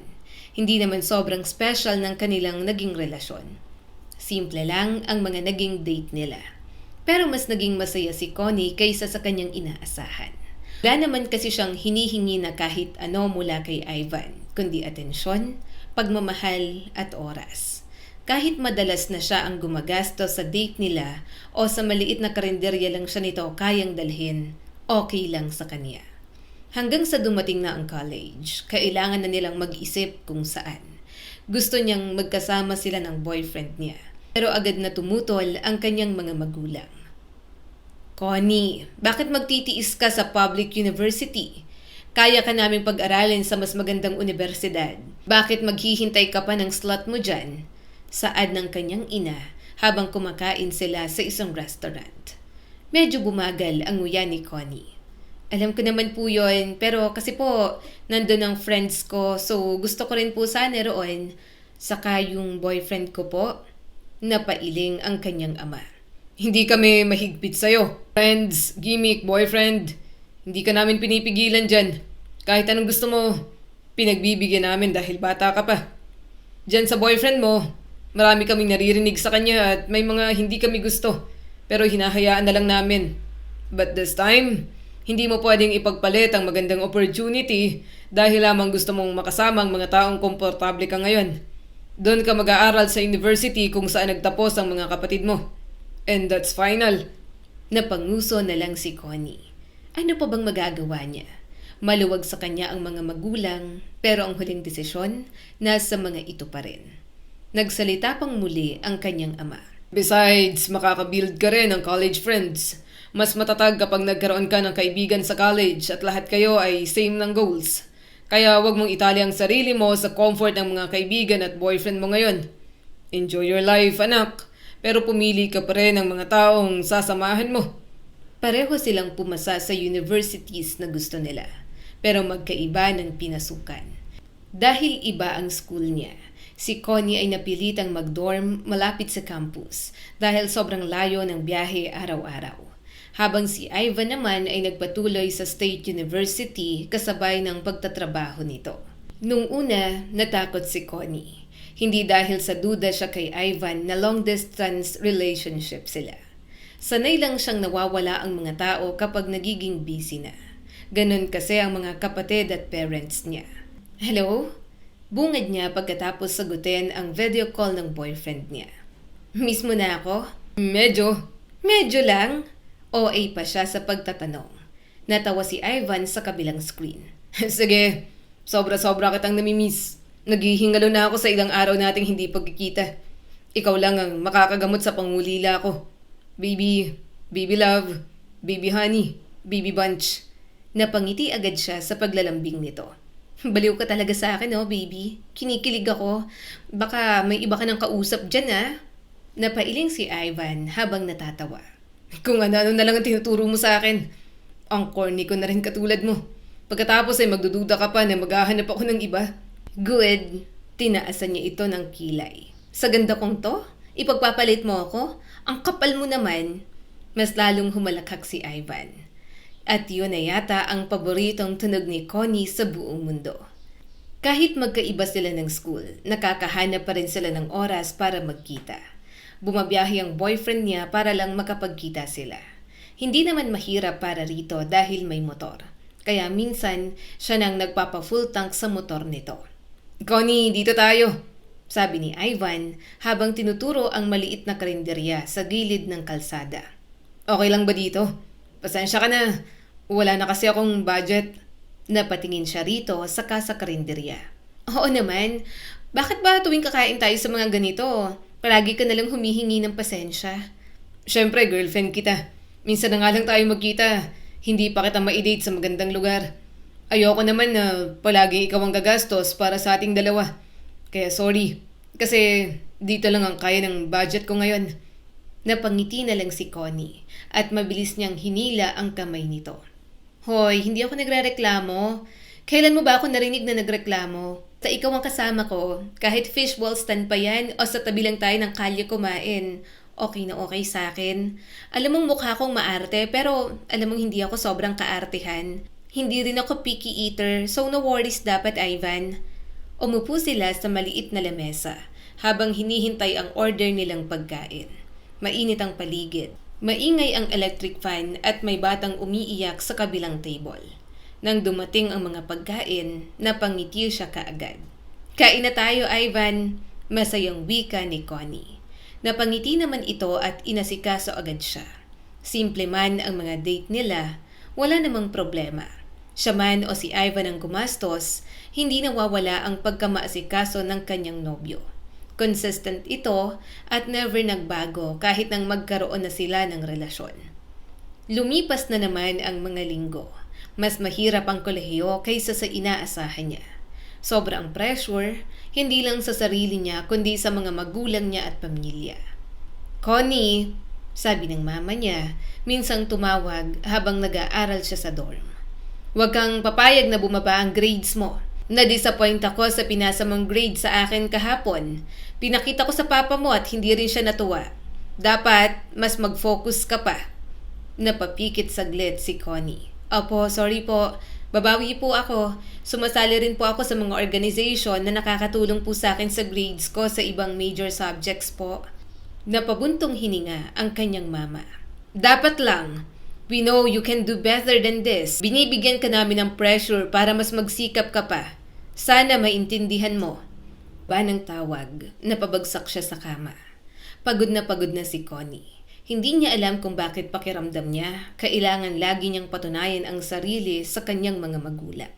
Hindi naman sobrang special ng kanilang naging relasyon. Simple lang ang mga naging date nila. Pero mas naging masaya si Connie kaysa sa kanyang inaasahan. Wala naman kasi siyang hinihingi na kahit ano mula kay Ivan, kundi atensyon, pagmamahal at oras. Kahit madalas na siya ang gumagastos sa date nila o sa maliit na karinderya lang siya nito kayang dalhin, okay lang sa kanya. Hanggang sa dumating na ang college, kailangan na nilang mag-isip kung saan. Gusto niyang magkasama sila ng boyfriend niya, pero agad na tumutol ang kanyang mga magulang. Connie, bakit magtitiis ka sa public university? Kaya ka naming pag-aralin sa mas magandang universidad. Bakit maghihintay ka pa ng slot mo dyan? Saad ng kanyang ina habang kumakain sila sa isang restaurant. Medyo bumagal ang nguya ni Connie. Alam ko naman po yun, pero kasi po, nandun ang friends ko, so gusto ko rin po sana roon. Saka yung boyfriend ko po, napailing ang kanyang ama. Hindi kami mahigpit sa'yo. Friends, gimmick, boyfriend, hindi ka namin pinipigilan dyan. Kahit anong gusto mo, pinagbibigyan namin dahil bata ka pa. Dyan sa boyfriend mo, marami kaming naririnig sa kanya at may mga hindi kami gusto. Pero hinahayaan na lang namin. But this time, hindi mo pwedeng ipagpalit ang magandang opportunity dahil lamang gusto mong makasama ang mga taong komportable ka ngayon. Doon ka mag-aaral sa university kung saan nagtapos ang mga kapatid mo. And that's final. Napanguso na lang si Connie. Ano pa bang magagawa niya? Maluwag sa kanya ang mga magulang, pero ang huling desisyon, nasa mga ito pa rin. Nagsalita pang muli ang kanyang ama. Besides, makakabuild ka rin ng college friends. Mas matatag kapag nagkaroon ka ng kaibigan sa college at lahat kayo ay same ng goals. Kaya wag mong itali ang sarili mo sa comfort ng mga kaibigan at boyfriend mo ngayon. Enjoy your life, anak. Pero pumili ka pa rin ng mga taong sasamahan mo. Pareho silang pumasa sa universities na gusto nila, pero magkaiba ng pinasukan. Dahil iba ang school niya, si Connie ay napilitang mag-dorm malapit sa campus dahil sobrang layo ng biyahe araw-araw. Habang si Ivan naman ay nagpatuloy sa State University kasabay ng pagtatrabaho nito. Nung una, natakot si Connie. Hindi dahil sa duda siya kay Ivan na long-distance relationship sila. Sanay lang siyang nawawala ang mga tao kapag nagiging busy na. Ganon kasi ang mga kapatid at parents niya. Hello? Bungad niya pagkatapos sagutin ang video call ng boyfriend niya. Miss mo na ako? Medyo. Medyo lang. OA pa siya sa pagtatanong. Natawa si Ivan sa kabilang screen. Sige, sobra-sobra kitang namimiss. Naghihingalo na ako sa ilang araw nating hindi pagkikita. Ikaw lang ang makakagamot sa pangulila ko. Baby, baby love, baby honey, baby bunch. Napangiti agad siya sa paglalambing nito. Baliw ka talaga sa akin, oh, baby. Kinikilig ako. Baka may iba ka ng kausap dyan, ah. Napailing si Ivan habang natatawa. Kung ano na lang ang tinuturo mo sa akin. Ang corny ko na rin katulad mo. Pagkatapos ay magdududa ka pa na maghahanap ako ng iba. Good. Tinaasan niya ito ng kilay. Sa ganda kong to? Ipagpapalit mo ako? Ang kapal mo naman. Mas lalong humalakhak si Ivan. At yun na yata ang paboritong tunog ni Connie sa buong mundo. Kahit magkaiba sila ng school, nakakahanap pa rin sila ng oras para magkita. Bumabiyahe ang boyfriend niya para lang makapagkita sila. Hindi naman mahirap para rito dahil may motor. Kaya minsan, siya nang nagpapa-full tank sa motor nito. Connie, dito tayo. Sabi ni Ivan habang tinuturo ang maliit na karinderya sa gilid ng kalsada. Okay lang ba dito? Pasensya ka na. Wala na kasi akong budget. Napatingin siya rito saka sa karinderya. Oo naman. Bakit ba tuwing kakain tayo sa mga ganito, palagi ka nalang humihingi ng pasensya? Siyempre, girlfriend kita. Minsan na nga lang tayo magkita. Hindi pa kita ma-date sa magandang lugar. Ayoko naman na palagi ikaw ang gagastos para sa ating dalawa. Kaya sorry. Kasi dito lang ang kaya ng budget ko ngayon. Napangiti na lang si Connie at mabilis niyang hinila ang kamay nito. Hoy, hindi ako nagrereklamo. Kailan mo ba ako narinig na nagreklamo? Sa ikaw ang kasama ko, kahit fishbowl stand pa yan o sa tabi lang tayo ng kalye kumain, okay na okay sa akin. Alam mong mukha kong maarte pero alam mong hindi ako sobrang kaartehan. Hindi rin ako picky eater so no worries dapat, Ivan. Umupo sila sa maliit na lamesa habang hinihintay ang order nilang pagkain. Mainit ang paligid. Maingay ang electric fan at may batang umiiyak sa kabilang table. Nang dumating ang mga pagkain, napangiti siya kaagad. Kain na tayo, Ivan. Masayang wika ni Connie. Napangiti naman ito at inasikaso agad siya. Simple man ang mga date nila, wala namang problema. Siya man o si Ivan ang gumastos, hindi nawawala ang pagkamaasikaso ng kanyang nobyo. Consistent ito at never nagbago kahit nang magkaroon na sila ng relasyon. Lumipas na naman ang mga linggo. Mas mahirap ang kolehiyo kaysa sa inaasahan niya. Sobrang pressure, hindi lang sa sarili niya kundi sa mga magulang niya at pamilya. Connie, sabi ng mama niya, minsang tumawag habang nag-aaral siya sa dorm. Huwag kang papayag na bumaba ang grades mo. Na-disappoint ako sa pinasa mong grade sa akin kahapon. Pinakita ko sa papa mo at hindi rin siya natuwa. Dapat, mas mag-focus ka pa. Napapikit saglit si Connie. Opo, sorry po. Babawi po ako. Sumasali rin po ako sa mga organization na nakakatulong po sa akin sa grades ko sa ibang major subjects po. Napabuntong hininga ang kanyang mama. Dapat lang. We know you can do better than this. Binibigyan ka namin ng pressure para mas magsikap ka pa. Sana maintindihan mo. Banang tawag, napabagsak siya sa kama. Pagod na si Connie. Hindi niya alam kung bakit pakiramdam niya kailangan lagi niyang patunayan ang sarili sa kanyang mga magulang.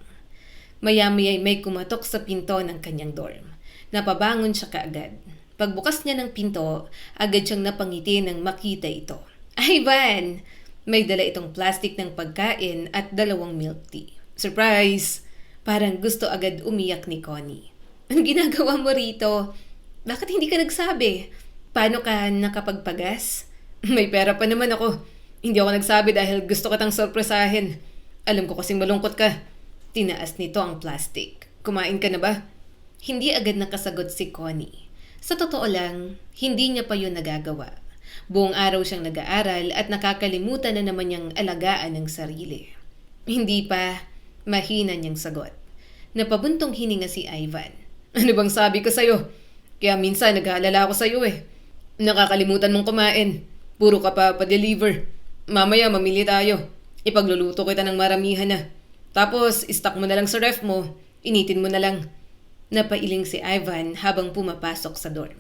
Maya-maya may kumatok sa pinto ng kanyang dorm. Napabangon siya kaagad. Pagbukas niya ng pinto, agad siyang napangiti nang makita ito. Ivan! May dala itong plastic ng pagkain at 2 milk tea. Surprise! Parang gusto agad umiyak ni Connie. Ang ginagawa mo rito? Bakit hindi ka nagsabi? Paano ka nakapagpagas? May pera pa naman ako. Hindi ako nagsabi dahil gusto kitang sorpresahin. Alam ko kasing malungkot ka. Tinaas nito ang plastic. Kumain ka na ba? Hindi agad nakasagot si Connie. Sa totoo lang, hindi niya pa yun nagagawa. Buong araw siyang nag-aaral at nakakalimutan na naman niyang alagaan ang sarili. Hindi pa, mahina niyang sagot. Napabuntong hininga si Ivan. Ano bang sabi ko sa'yo? Kaya minsan nag-aalala ako sa'yo eh. Nakakalimutan mong kumain. Puro ka pa pa-deliver. Mamaya mamili tayo. Ipagluluto kita ng maramihan na. Tapos, stock mo na lang sa ref mo. Initin mo na lang. Napailing si Ivan habang pumapasok sa dorm.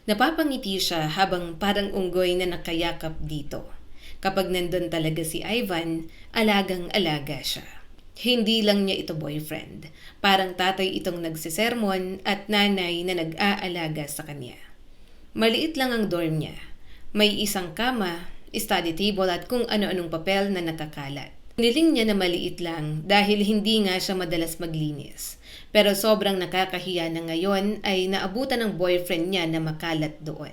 Napapangiti siya habang parang unggoy na nakayakap dito. Kapag nandun talaga si Ivan, alagang-alaga siya. Hindi lang niya ito boyfriend. Parang tatay itong nagsisermon at nanay na nag-aalaga sa kanya. Maliit lang ang dorm niya. May isang kama, study table at kung ano-anong papel na nakakalat. Niling niya na maliit lang dahil hindi nga siya madalas maglinis. Pero sobrang nakakahiya na ngayon ay naabutan ng boyfriend niya na makalat doon.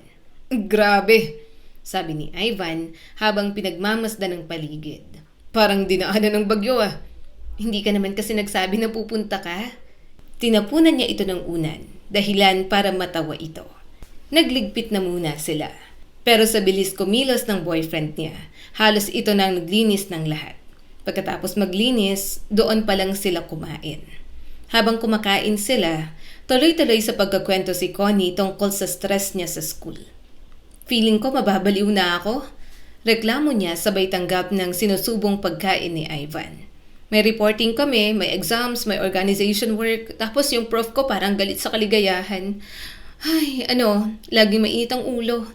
Grabe, sabi ni Ivan habang pinagmamasdan ng paligid. Parang dinaanan ng bagyo ah. Hindi ka naman kasi nagsabi na pupunta ka? Tinapunan niya ito ng unan, dahilan para matawa ito. Nagligpit na muna sila. Pero sa bilis kumilos ng boyfriend niya, halos ito na ang naglinis ng lahat. Pagkatapos maglinis, doon pa lang sila kumain. Habang kumakain sila, tuloy-tuloy sa pagkakwento si Connie tungkol sa stress niya sa school. Feeling ko mababaliw na ako. Reklamo niya sabay tanggap ng sinusubong pagkain ni Ivan. May reporting kami, may exams, may organization work, tapos yung prof ko parang galit sa kaligayahan. Ay, laging mainit ang ulo.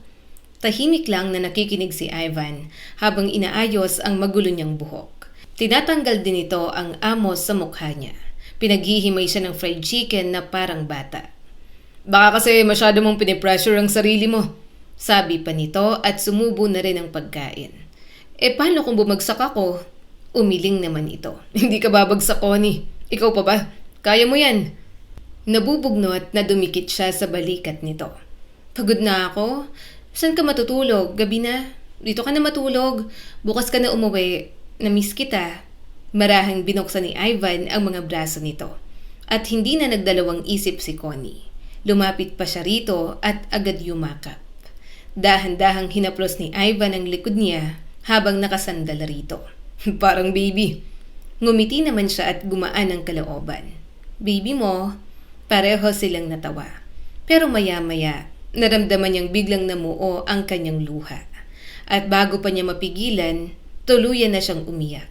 Tahimik lang na nakikinig si Ivan habang inaayos ang magulo niyang buhok. Tinatanggal din ito ang amos sa mukha niya. Pinaghihimay siya ng fried chicken na parang bata. Baka kasi masyado mong pinipressure ang sarili mo, sabi pa nito at sumubo na rin ang pagkain. Paano kung bumagsak ako? Umiling naman ito. Hindi ka babagsak, Connie. Ikaw pa ba? Kaya mo yan. Nabubugnot na dumikit siya sa balikat nito. Pagod na ako. Saan ka matutulog? Gabi na. Dito ka na matulog. Bukas ka na umuwi. Namiss kita. Marahang binuksan ni Ivan ang mga braso nito. At hindi na nagdalawang isip si Connie. Lumapit pa siya rito at agad yumakap. Dahan-dahang hinaplos ni Ivan ang likod niya habang nakasandal rito. Parang baby. Ngumiti naman siya at gumaan ang kalooban. Baby mo? Pareho silang natawa. Pero maya-maya, naramdaman niyang biglang namuo ang kanyang luha. At bago pa niya mapigilan, tuluyan na siyang umiyak.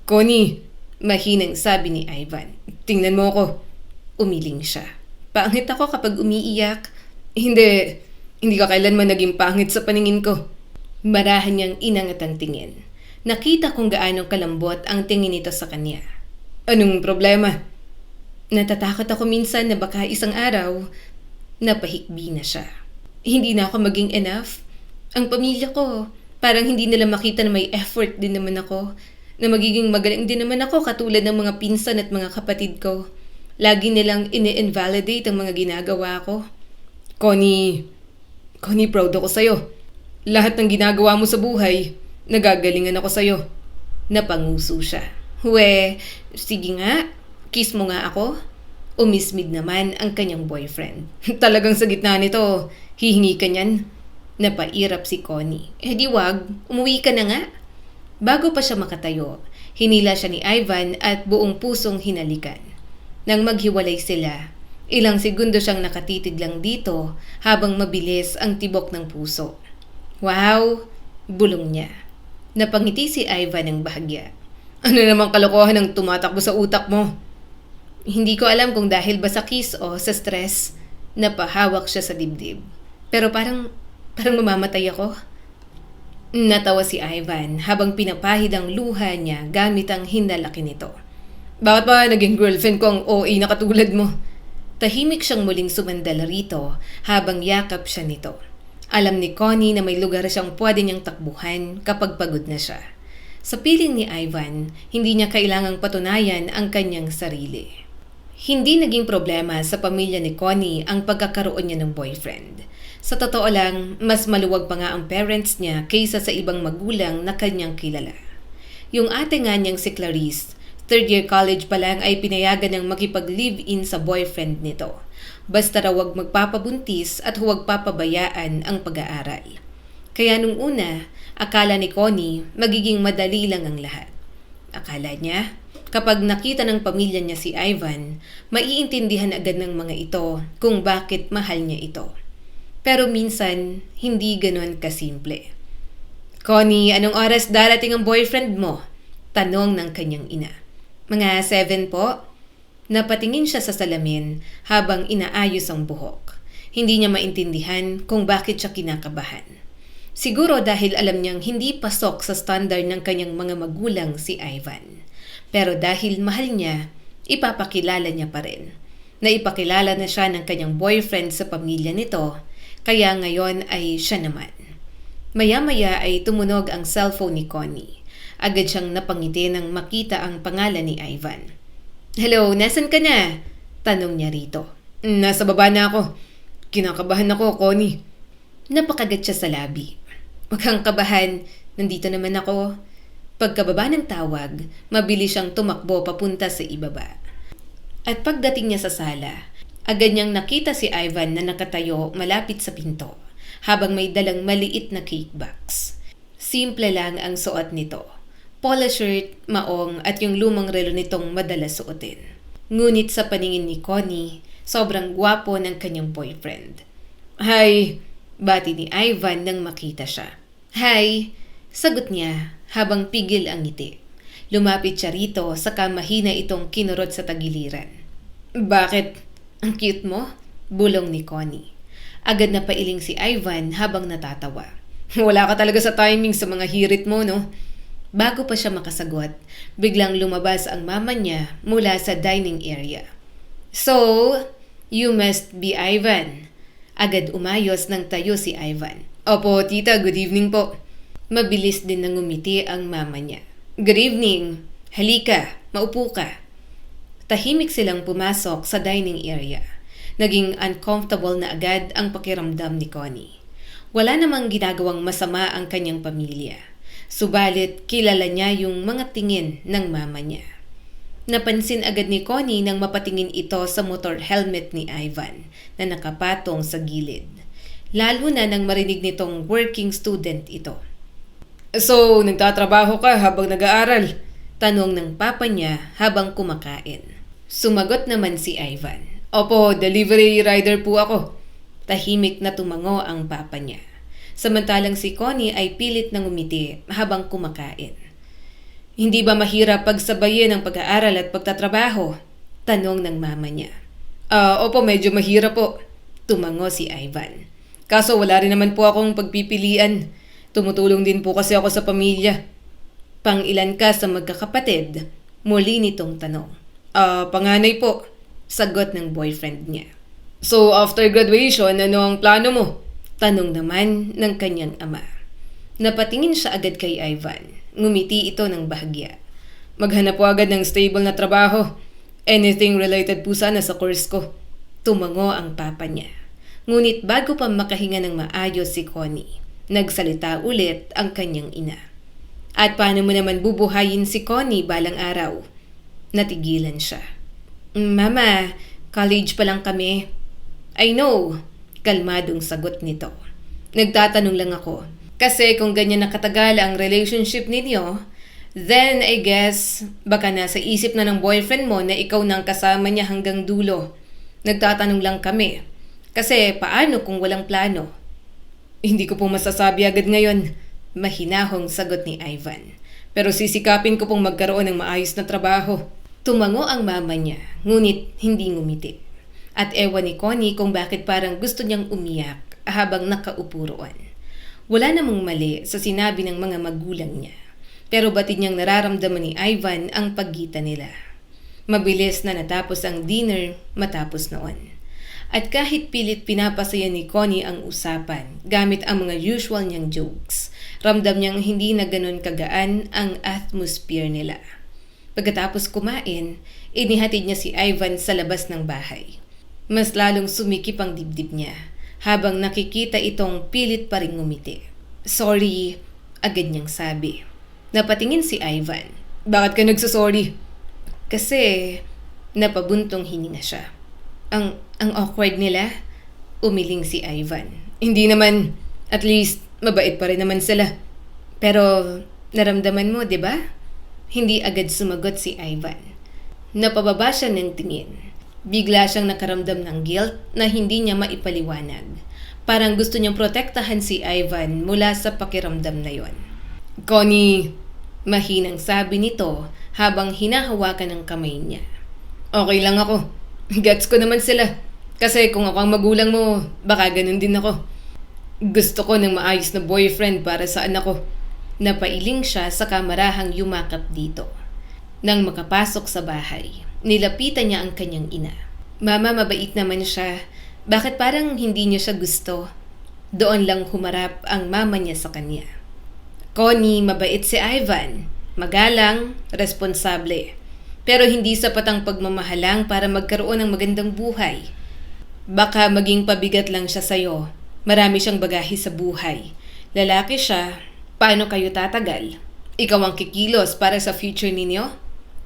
Connie, mahinang sabi ni Ivan. Tingnan mo ako. Umiling siya. Pangit ako kapag umiiyak. Hindi ka kailanman naging pangit sa paningin ko. Marahan niyang inangat ang tingin. Nakita kung gaano kalambot ang tingin nito sa kanya. Anong problema? Natatakot ako minsan na baka isang araw, napahikbi na siya. Hindi na ako maging enough. Ang pamilya ko, parang hindi nila makita na may effort din naman ako, na magiging magaling din naman ako katulad ng mga pinsan at mga kapatid ko. Lagi nilang ini-invalidate ang mga ginagawa ko. Connie, proud ako sa'yo. Lahat ng ginagawa mo sa buhay, nagagalingan ako sa'yo. Napanguso siya. Sige nga, kiss mo nga ako. Umismid naman ang kanyang boyfriend. Talagang sa gitna nito, hihingi ka niyan. Napairap si Connie. Di wag, umuwi ka na nga. Bago pa siya makatayo, hinila siya ni Ivan at buong pusong hinalikan. Nang maghiwalay sila, ilang segundo siyang nakatitig lang dito habang mabilis ang tibok ng puso. Wow! Bulong niya. Napangiti si Ivan ng bahagya. Ano namang kalokohan ang tumatakbo sa utak mo? Hindi ko alam kung dahil ba sa kiss o sa stress, napahawak siya sa dibdib. Pero parang mamamatay ako. Natawa si Ivan habang pinapahid ang luha niya gamit ang hinlalaki nito. Bakit ba naging girlfriend ko ang OA na katulad mo? Tahimik siyang muling sumandal rito habang yakap siya nito. Alam ni Connie na may lugar siyang pwede niyang takbuhan kapag pagod na siya. Sa piling ni Ivan, hindi niya kailangang patunayan ang kanyang sarili. Hindi naging problema sa pamilya ni Connie ang pagkakaroon niya ng boyfriend. Sa totoo lang, mas maluwag pa nga ang parents niya kaysa sa ibang magulang na kanyang kilala. Yung ate nga niyang si Clarice, third year college pa lang ay pinayagan ng makipag-live-in sa boyfriend nito. Basta raw huwag magpapabuntis at huwag papabayaan ang pag-aaral. Kaya nung una, akala ni Connie magiging madali lang ang lahat. Akala niya, kapag nakita ng pamilya niya si Ivan, maiintindihan agad ng mga ito kung bakit mahal niya ito. Pero minsan, hindi ganon kasimple. Connie, anong oras darating ang boyfriend mo? Tanong ng kanyang ina. Mga 7 po? Napatingin siya sa salamin habang inaayos ang buhok. Hindi niya maintindihan kung bakit siya kinakabahan. Siguro dahil alam niyang hindi pasok sa standard ng kanyang mga magulang si Ivan. Pero dahil mahal niya, ipapakilala niya pa rin. Naipakilala na siya ng kanyang boyfriend sa pamilya nito, kaya ngayon ay siya naman. Maya-maya ay tumunog ang cellphone ni Connie. Agad siyang napangiti nang makita ang pangalan ni Ivan. Hello, nasan ka na? Tanong niya rito. Nasa baba na ako. Kinakabahan ako, Connie. Napakagat siya sa labi. Huwag kang kabahan, nandito naman ako. Pagkababa ng tawag, mabilis siyang tumakbo papunta sa ibaba. At pagdating niya sa sala, agad niyang nakita si Ivan na nakatayo malapit sa pinto, habang may dalang maliit na cake box. Simple lang ang suot nito. Polo shirt, maong at yung lumang relo nitong madalas suotin. Ngunit sa paningin ni Connie, sobrang gwapo ng kanyang boyfriend. Hi! Bati ni Ivan nang makita siya. Hi! Sagot niya habang pigil ang ngiti. Lumapit siya rito saka mahina itong kinurot sa tagiliran. Bakit? Ang cute mo? Bulong ni Connie. Agad na pailing si Ivan habang natatawa. Wala ka talaga sa timing sa mga hirit mo, no? Bago pa siya makasagot, biglang lumabas ang mama niya mula sa dining area. So, you must be Ivan. Agad umayos ng tayo si Ivan. Opo, tita, good evening po. Mabilis din na ngumiti ang mama niya. Good evening. Halika, maupo ka. Tahimik silang pumasok sa dining area. Naging uncomfortable na agad ang pakiramdam ni Connie. Wala namang ginagawang masama ang kanyang pamilya. Subalit kilala niya yung mga tingin ng mama niya. Napansin agad ni Connie nang mapatingin ito sa motor helmet ni Ivan na nakapatong sa gilid. Lalo na nang marinig nitong working student ito. So, nagtatrabaho ka habang nag-aaral? Tanong ng papa niya habang kumakain. Sumagot naman si Ivan. Opo, delivery rider po ako. Tahimik na tumango ang papa niya. Samantalang si Connie ay pilit na ngumiti habang kumakain. Hindi ba mahirap pagsabayin ang pag-aaral at pagtatrabaho? Tanong ng mama niya. Opo, medyo mahirap po. Tumango si Ivan. Kaso wala rin naman po akong pagpipilian. Tumutulong din po kasi ako sa pamilya. Pang-ilan ka sa magkakapatid? Muli nitong tanong. Panganay po. Sagot ng boyfriend niya. So after graduation, ano ang plano mo? Tanong naman ng kanyang ama. Napatingin siya agad kay Ivan. Ngumiti ito ng bahagya. Maghanap po agad ng stable na trabaho. Anything related po sana sa course ko. Tumango ang papa niya. Ngunit bago pa makahinga ng maayos si Connie, nagsalita ulit ang kanyang ina. At paano mo naman bubuhayin si Connie balang araw? Natigilan siya. Mama, college pa lang kami. I know, kalmadong sagot nito. Nagtatanong lang ako. Kasi kung ganyan nakatagal ang relationship ninyo, then I guess baka nasa isip na ng boyfriend mo na ikaw nang kasama niya hanggang dulo. Nagtatanong lang kami. Kasi paano kung walang plano? Hindi ko po masasabi agad ngayon. Mahinahong sagot ni Ivan. Pero sisikapin ko pong magkaroon ng maayos na trabaho. Tumango ang mama niya, ngunit hindi ngumiti. At ewan ni Connie kung bakit parang gusto niyang umiyak habang nakaupo roon. Wala namang mali sa sinabi ng mga magulang niya. Pero batid niyang nararamdaman ni Ivan ang pagitan nila. Mabilis na natapos ang dinner matapos noon. At kahit pilit pinapasaya ni Connie ang usapan gamit ang mga usual niyang jokes, ramdam niyang hindi na ganon kagaan ang atmosphere nila. Pagkatapos kumain, inihatid niya si Ivan sa labas ng bahay. Mas lalong sumikip ang dibdib niya habang nakikita itong pilit pa ring ngumiti. "Sorry," agad niyang sabi. Napatingin si Ivan. Bakit ka nagsasorry? Kasi napabuntong hininga siya. Ang awkward nila, umiling si Ivan. Hindi naman. At least, mabait pa rin naman sila. Pero naramdaman mo, di ba? Hindi agad sumagot si Ivan. Napababa siya ng tingin. Bigla siyang nakaramdam ng guilt na hindi niya maipaliwanag. Parang gusto niyang protektahan si Ivan mula sa pakiramdam na yon. Connie, Mahinang sabi nito habang hinahawakan ng kamay niya. okay lang ako. Gets ko naman sila. Kasi kung ako ang magulang mo, baka ganun din ako. Gusto ko ng maayos na boyfriend para sa anak ko. Napailing siya sa kamarahang yumakap dito. Nang makapasok sa bahay, nilapitan niya ang kanyang ina. "Mama, mabait naman siya. Bakit parang hindi niya siya gusto?" Doon lang humarap ang mama niya sa kanya. "Connie, mabait si Ivan. Magalang, responsable. Pero hindi sapat ang pagmamahalang para magkaroon ng magandang buhay. Baka maging pabigat lang siya sa'yo. Marami siyang bagahe sa buhay. Lalaki siya, paano kayo tatagal? Ikaw ang kikilos para sa future ninyo?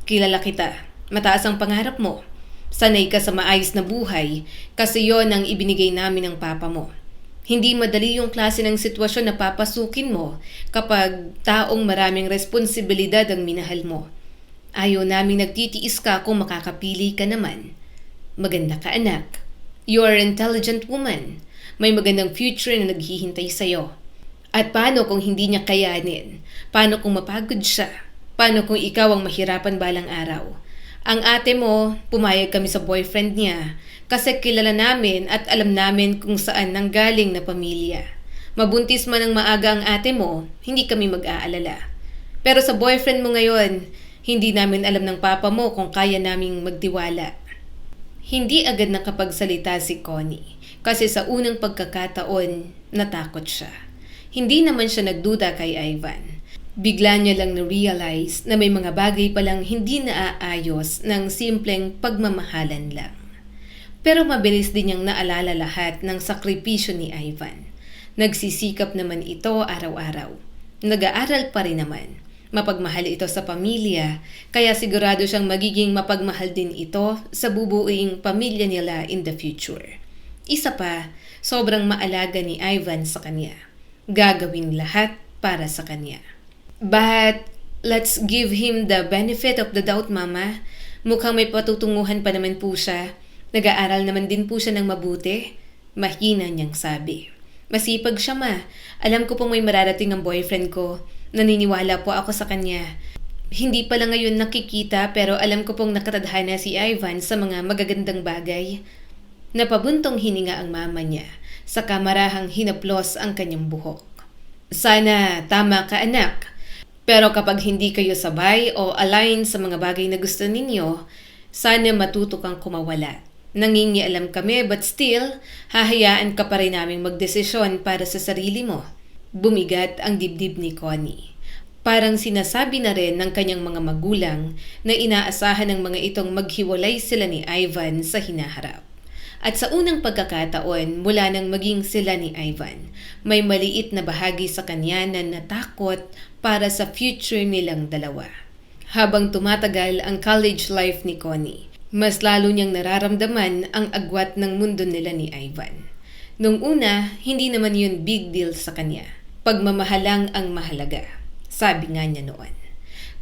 Kilala kita. Mataas ang pangarap mo. Sanay ka sa maayos na buhay kasi yon ang ibinigay namin ng papa mo. Hindi madali yung klase ng sitwasyon na papasukin mo kapag taong maraming responsibilidad ang minahal mo. Ayaw naming nagtitiis ka kung makakapili ka naman. Maganda ka, anak. You are an intelligent woman. May magandang future na naghihintay sa'yo. At paano kung hindi niya kayanin? Paano kung mapagod siya? Paano kung ikaw ang mahirapan balang araw? Ang ate mo, pumayag kami sa boyfriend niya kasi kilala namin at alam namin kung saan nanggaling na pamilya. Mabuntis man ng maaga ang ate mo, hindi kami mag-aalala. Pero sa boyfriend mo ngayon, hindi namin alam ng papa mo kung kaya naming magtiwala." Hindi agad nakapagsalita si Connie kasi sa unang pagkakataon, natakot siya. Hindi naman siya nagduda kay Ivan. Bigla niya lang na-realize na may mga bagay palang hindi naaayos ng simpleng pagmamahalan lang. Pero mabilis din niyang naalala lahat ng sakripisyo ni Ivan. Nagsisikap naman ito araw-araw. Nag-aaral pa rin naman. Mapagmahal ito sa pamilya, kaya sigurado siyang magiging mapagmahal din ito sa bubuing pamilya nila in the future. Isa pa, sobrang maalaga ni Ivan sa kanya. Gagawin lahat para sa kanya. But let's give him the benefit of the doubt, Mama. Mukhang may patutunguhan pa naman po siya. Nag-aaral naman din po siya ng mabuti. Mahina niyang sabi. Masipag siya, Ma. Alam ko pong may mararating ang boyfriend ko. Naniniwala po ako sa kanya. Hindi pa lang ngayon nakikita pero alam ko pong nakatadhana si Ivan sa mga magagandang bagay. Napabuntong hininga ang mama niya. Sa kamarahang hinaplos ang kanyang buhok. Sana tama ka, anak. Pero kapag hindi kayo sabay o align sa mga bagay na gusto ninyo, sana matuto kang kumawala. Nangingialam kami but still, hahayaan ka pa rin naming magdesisyon para sa sarili mo. Bumigat ang dibdib ni Connie. Parang sinasabi na rin ng kanyang mga magulang na inaasahan ng mga itong maghiwalay sila ni Ivan sa hinaharap. At sa unang pagkakataon mula nang maging sila ni Ivan, may maliit na bahagi sa kanya na natakot para sa future nilang dalawa. Habang tumatagal ang college life ni Connie, mas lalo niyang nararamdaman ang agwat ng mundo nila ni Ivan. Nung una, hindi naman yun big deal sa kanya. Pagmamahalang ang mahalaga, sabi nga niya noon.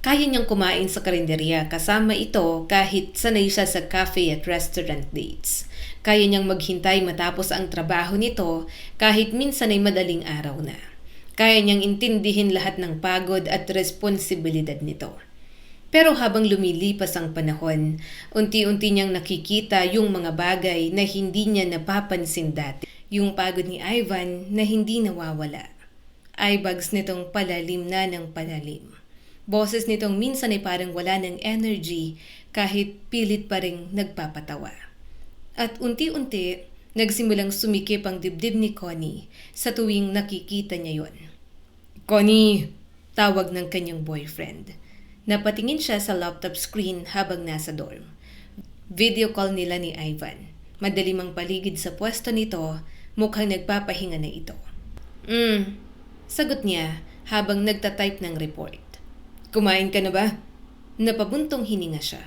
Kaya niyang kumain sa karinderya kasama ito kahit sanay siya sa cafe at restaurant dates. Kaya niyang maghintay matapos ang trabaho nito kahit minsan ay madaling araw na. Kaya niyang intindihin lahat ng pagod at responsibilidad nito. Pero habang lumilipas ang panahon, unti-unti niyang nakikita yung mga bagay na hindi niya napapansin dati. Yung pagod ni Ivan na hindi nawawala. Eyebags nitong palalim na ng palalim. Boses nitong minsan ay parang wala ng energy kahit pilit pa ring nagpapatawa. At unti-unti, nagsimulang sumikip ang dibdib ni Connie sa tuwing nakikita niya yon. Connie, Tawag ng kanyang boyfriend. Napatingin siya sa laptop screen habang nasa dorm. Video call nila ni Ivan. Madalim ang paligid sa pwesto nito, mukhang nagpapahinga na ito. Sagot niya habang nagtatype ng report. Kumain ka na ba? Napabuntong hininga siya.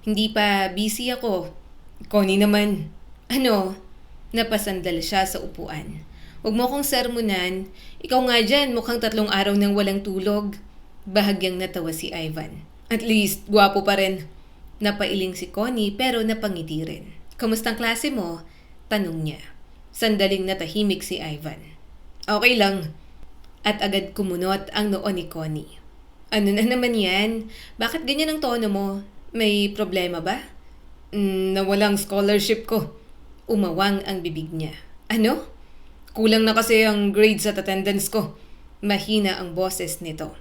Hindi pa, busy ako. Connie naman. Ano? Napasandal siya sa upuan. Huwag mo akong sermonan. Ikaw nga dyan, mukhang 3 araw nang walang tulog. Bahagyang natawa si Ivan. At least, gwapo pa rin. Napailing si Connie pero napangiti rin. Kamustang klase mo? Tanong niya. Sandaling natahimik si Ivan. Okay lang. At agad kumunot ang noo ni Connie. Ano na naman yan? Bakit ganyan ang tono mo? May problema ba? Nawalang scholarship ko. Umawang ang bibig niya. Ano? Kulang na kasi ang grades at attendance ko. Mahina ang boses nito.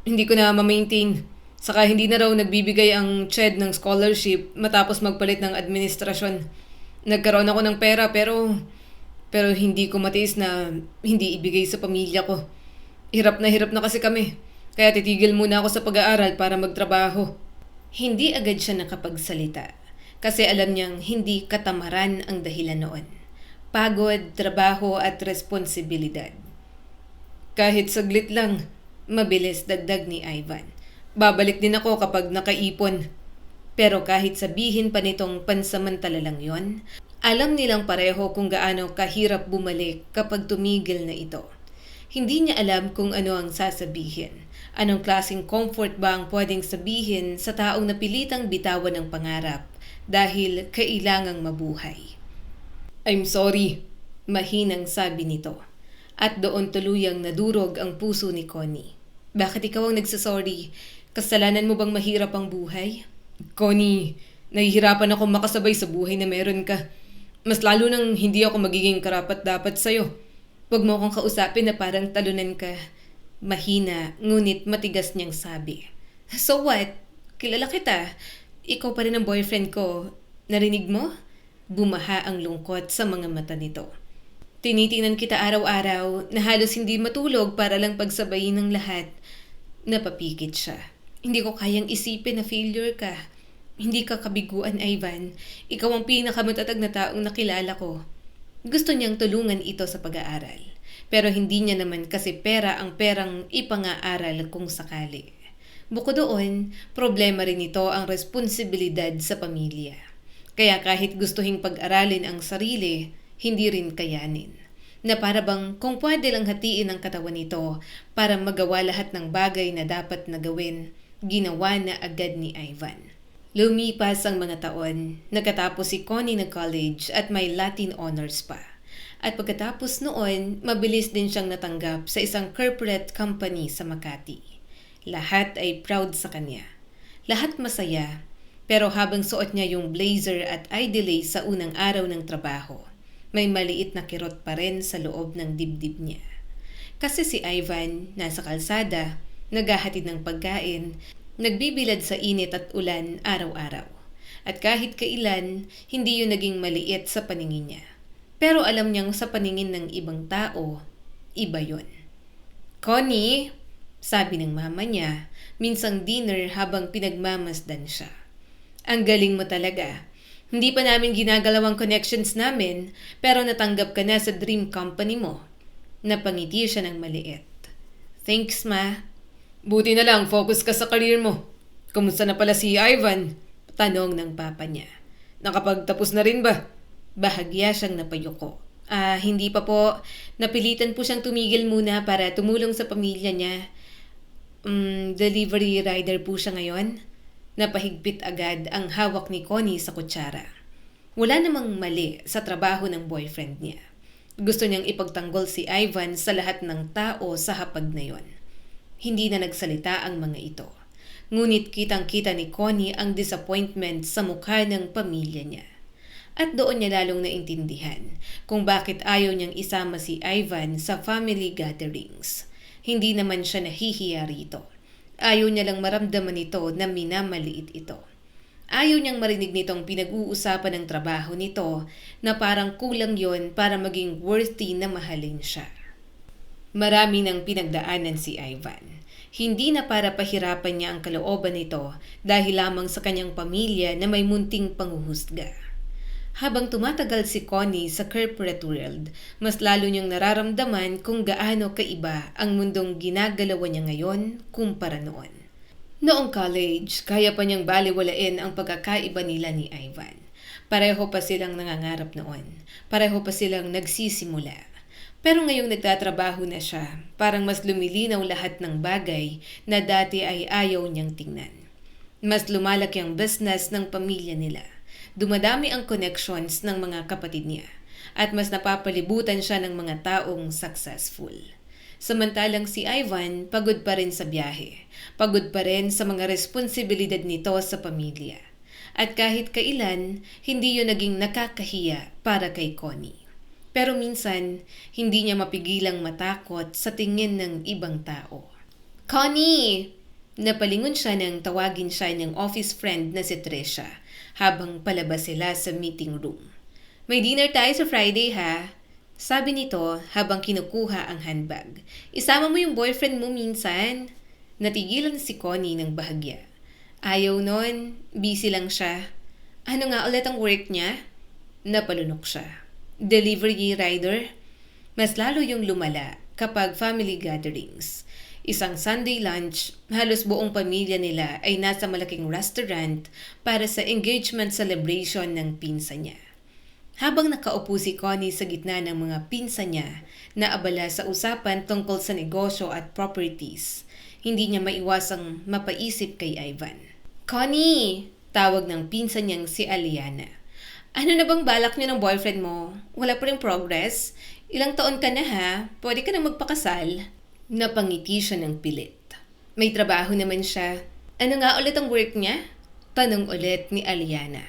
Hindi ko na ma-maintain. Saka hindi na raw nagbibigay ang CHED ng scholarship matapos magpalit ng administrasyon. Nagkaroon ako ng pera pero hindi ko matiis na hindi ibigay sa pamilya ko. Hirap na kasi kami. Kaya titigil muna ako sa pag-aaral para magtrabaho. Hindi agad siya nakapagsalita kasi alam niyang hindi katamaran ang dahilan noon. Pagod, trabaho at responsibilidad. Kahit saglit lang, mabilis dagdag ni Ivan. Babalik din ako kapag nakaipon. Pero kahit sabihin pa nitong pansamantala lang yon, alam nilang pareho kung gaano kahirap bumalik kapag tumigil na ito. Hindi niya alam kung ano ang sasabihin. Anong klaseng comfort ba ang pwedeng sabihin sa taong napilitang bitawan ng pangarap dahil kailangang mabuhay. I'm sorry, mahinang sabi nito. At doon tuluyang nadurog ang puso ni Connie. Bakit ikaw ang nagsasorry? Kasalanan mo bang mahirap ang buhay? Connie, nahihirapan akong makasabay sa buhay na meron ka. Mas lalo nang hindi ako magiging karapat-dapat sa'yo. Huwag mo akong kausapin na parang talunan ka. Mahina, ngunit matigas niyang sabi. So what? Kilala kita. Ikaw pa rin ang boyfriend ko. Narinig mo? Bumaha ang lungkot sa mga mata nito. Tinitingnan kita araw-araw na halos hindi matulog para lang pagsabayin ng lahat. Napapikit siya. Hindi ko kayang isipin na failure ka. Hindi ka kabiguan, Ivan. Ikaw ang pinakamatatag na taong nakilala ko. Gusto niyang tulungan ito sa pag-aaral. Pero hindi niya naman kasi pera ang perang ipang-aaral kung sakali. Bukod doon, problema rin ito ang responsibilidad sa pamilya. Kaya kahit gustuhing pag-aralin ang sarili, hindi rin kayanin. Na para bang kung pwede lang hatiin ang katawan nito para magawa lahat ng bagay na dapat na gawin, ginawa na agad ni Ivan. Lumipas ang mga taon, nagkatapos si Connie ng college at may Latin honors pa. At pagkatapos noon, mabilis din siyang natanggap sa isang corporate company sa Makati. Lahat ay proud sa kanya. Lahat masaya, pero habang suot niya yung blazer at eye delay sa unang araw ng trabaho, may maliit na kirot pa rin sa loob ng dibdib niya. Kasi si Ivan, nasa kalsada, naghahatid ng pagkain, nagbibilad sa init at ulan araw-araw. At kahit kailan, hindi yun naging maliit sa paningin niya. Pero alam niyang sa paningin ng ibang tao, iba yun. Connie, sabi ng mama niya, minsang dinner habang pinagmamasdan siya. Ang galing mo talaga. Hindi pa namin ginagalaw ang connections namin, pero natanggap ka na sa dream company mo. Napangiti siya ng maliit. Thanks, ma. Buti na lang, focus ka sa career mo. Kumusta na pala si Ivan? Tanong ng papa niya. Nakapagtapos na rin ba? Bahagya siyang napayuko. Hindi pa po. Napilitan po siyang tumigil muna para tumulong sa pamilya niya. Delivery rider po siya ngayon. Napahigpit agad ang hawak ni Connie sa kutsara. Wala namang mali sa trabaho ng boyfriend niya. Gusto niyang ipagtanggol si Ivan sa lahat ng tao sa hapag na yon. Hindi na nagsalita ang mga ito. Ngunit kitang-kita ni Connie ang disappointment sa mukha ng pamilya niya. At doon niya lalong naintindihan kung bakit ayaw niyang isama si Ivan sa family gatherings. Hindi naman siya nahihiya rito. Ayaw niya lang maramdaman ito na minamaliit ito. Ayaw niyang marinig nitong pinag-uusapan ng trabaho nito na parang kulang yon para maging worthy na mahalin siya. Marami nang pinagdaanan si Ivan. Hindi na para pahirapan niya ang kalooban nito dahil lamang sa kanyang pamilya na may munting panghuhusga. Habang tumatagal si Connie sa corporate world, mas lalo niyang nararamdaman kung gaano kaiba ang mundong ginagalawan niya ngayon kumpara noon. Noong college, kaya pa niyang baliwalain ang pagkakaiba nila ni Ivan. Pareho pa silang nangangarap noon. Pareho pa silang nagsisimula. Pero ngayong nagtatrabaho na siya, parang mas lumilinaw lahat ng bagay na dati ay ayaw niyang tingnan. Mas lumalaki ang business ng pamilya nila. Dumadami ang connections ng mga kapatid niya. At mas napapalibutan siya ng mga taong successful. Samantalang si Ivan, pagod pa rin sa biyahe. Pagod pa rin sa mga responsibilidad nito sa pamilya. At kahit kailan, hindi yun naging nakakahiya para kay Connie. Pero minsan, hindi niya mapigilang matakot sa tingin ng ibang tao. Connie! Napalingon siya nang tawagin siya ng office friend na si Trisha habang palabas sila sa meeting room. May dinner tayo sa Friday ha? Sabi nito habang kinukuha ang handbag. Isama mo yung boyfriend mo minsan. Natigilan si Connie ng bahagya. Ayaw nun, busy lang siya. Ano nga ulit ang work niya? Napalunok siya. Delivery rider? Mas lalo yung lumala kapag family gatherings. Isang Sunday lunch, halos buong pamilya nila ay nasa malaking restaurant para sa engagement celebration ng pinsan niya. Habang nakaupo si Connie sa gitna ng mga pinsan niya na abala sa usapan tungkol sa negosyo at properties, hindi niya maiwasang mapaisip kay Ivan. Connie! Tawag ng pinsan niyang si Aliana. Ano na bang balak niyo ng boyfriend mo? Wala pa rin progress? Ilang taon ka na ha? Pwede ka na magpakasal? Napangiti siya ng pilit. May trabaho naman siya. Ano nga ulit ang work niya? Tanong ulit ni Aliana.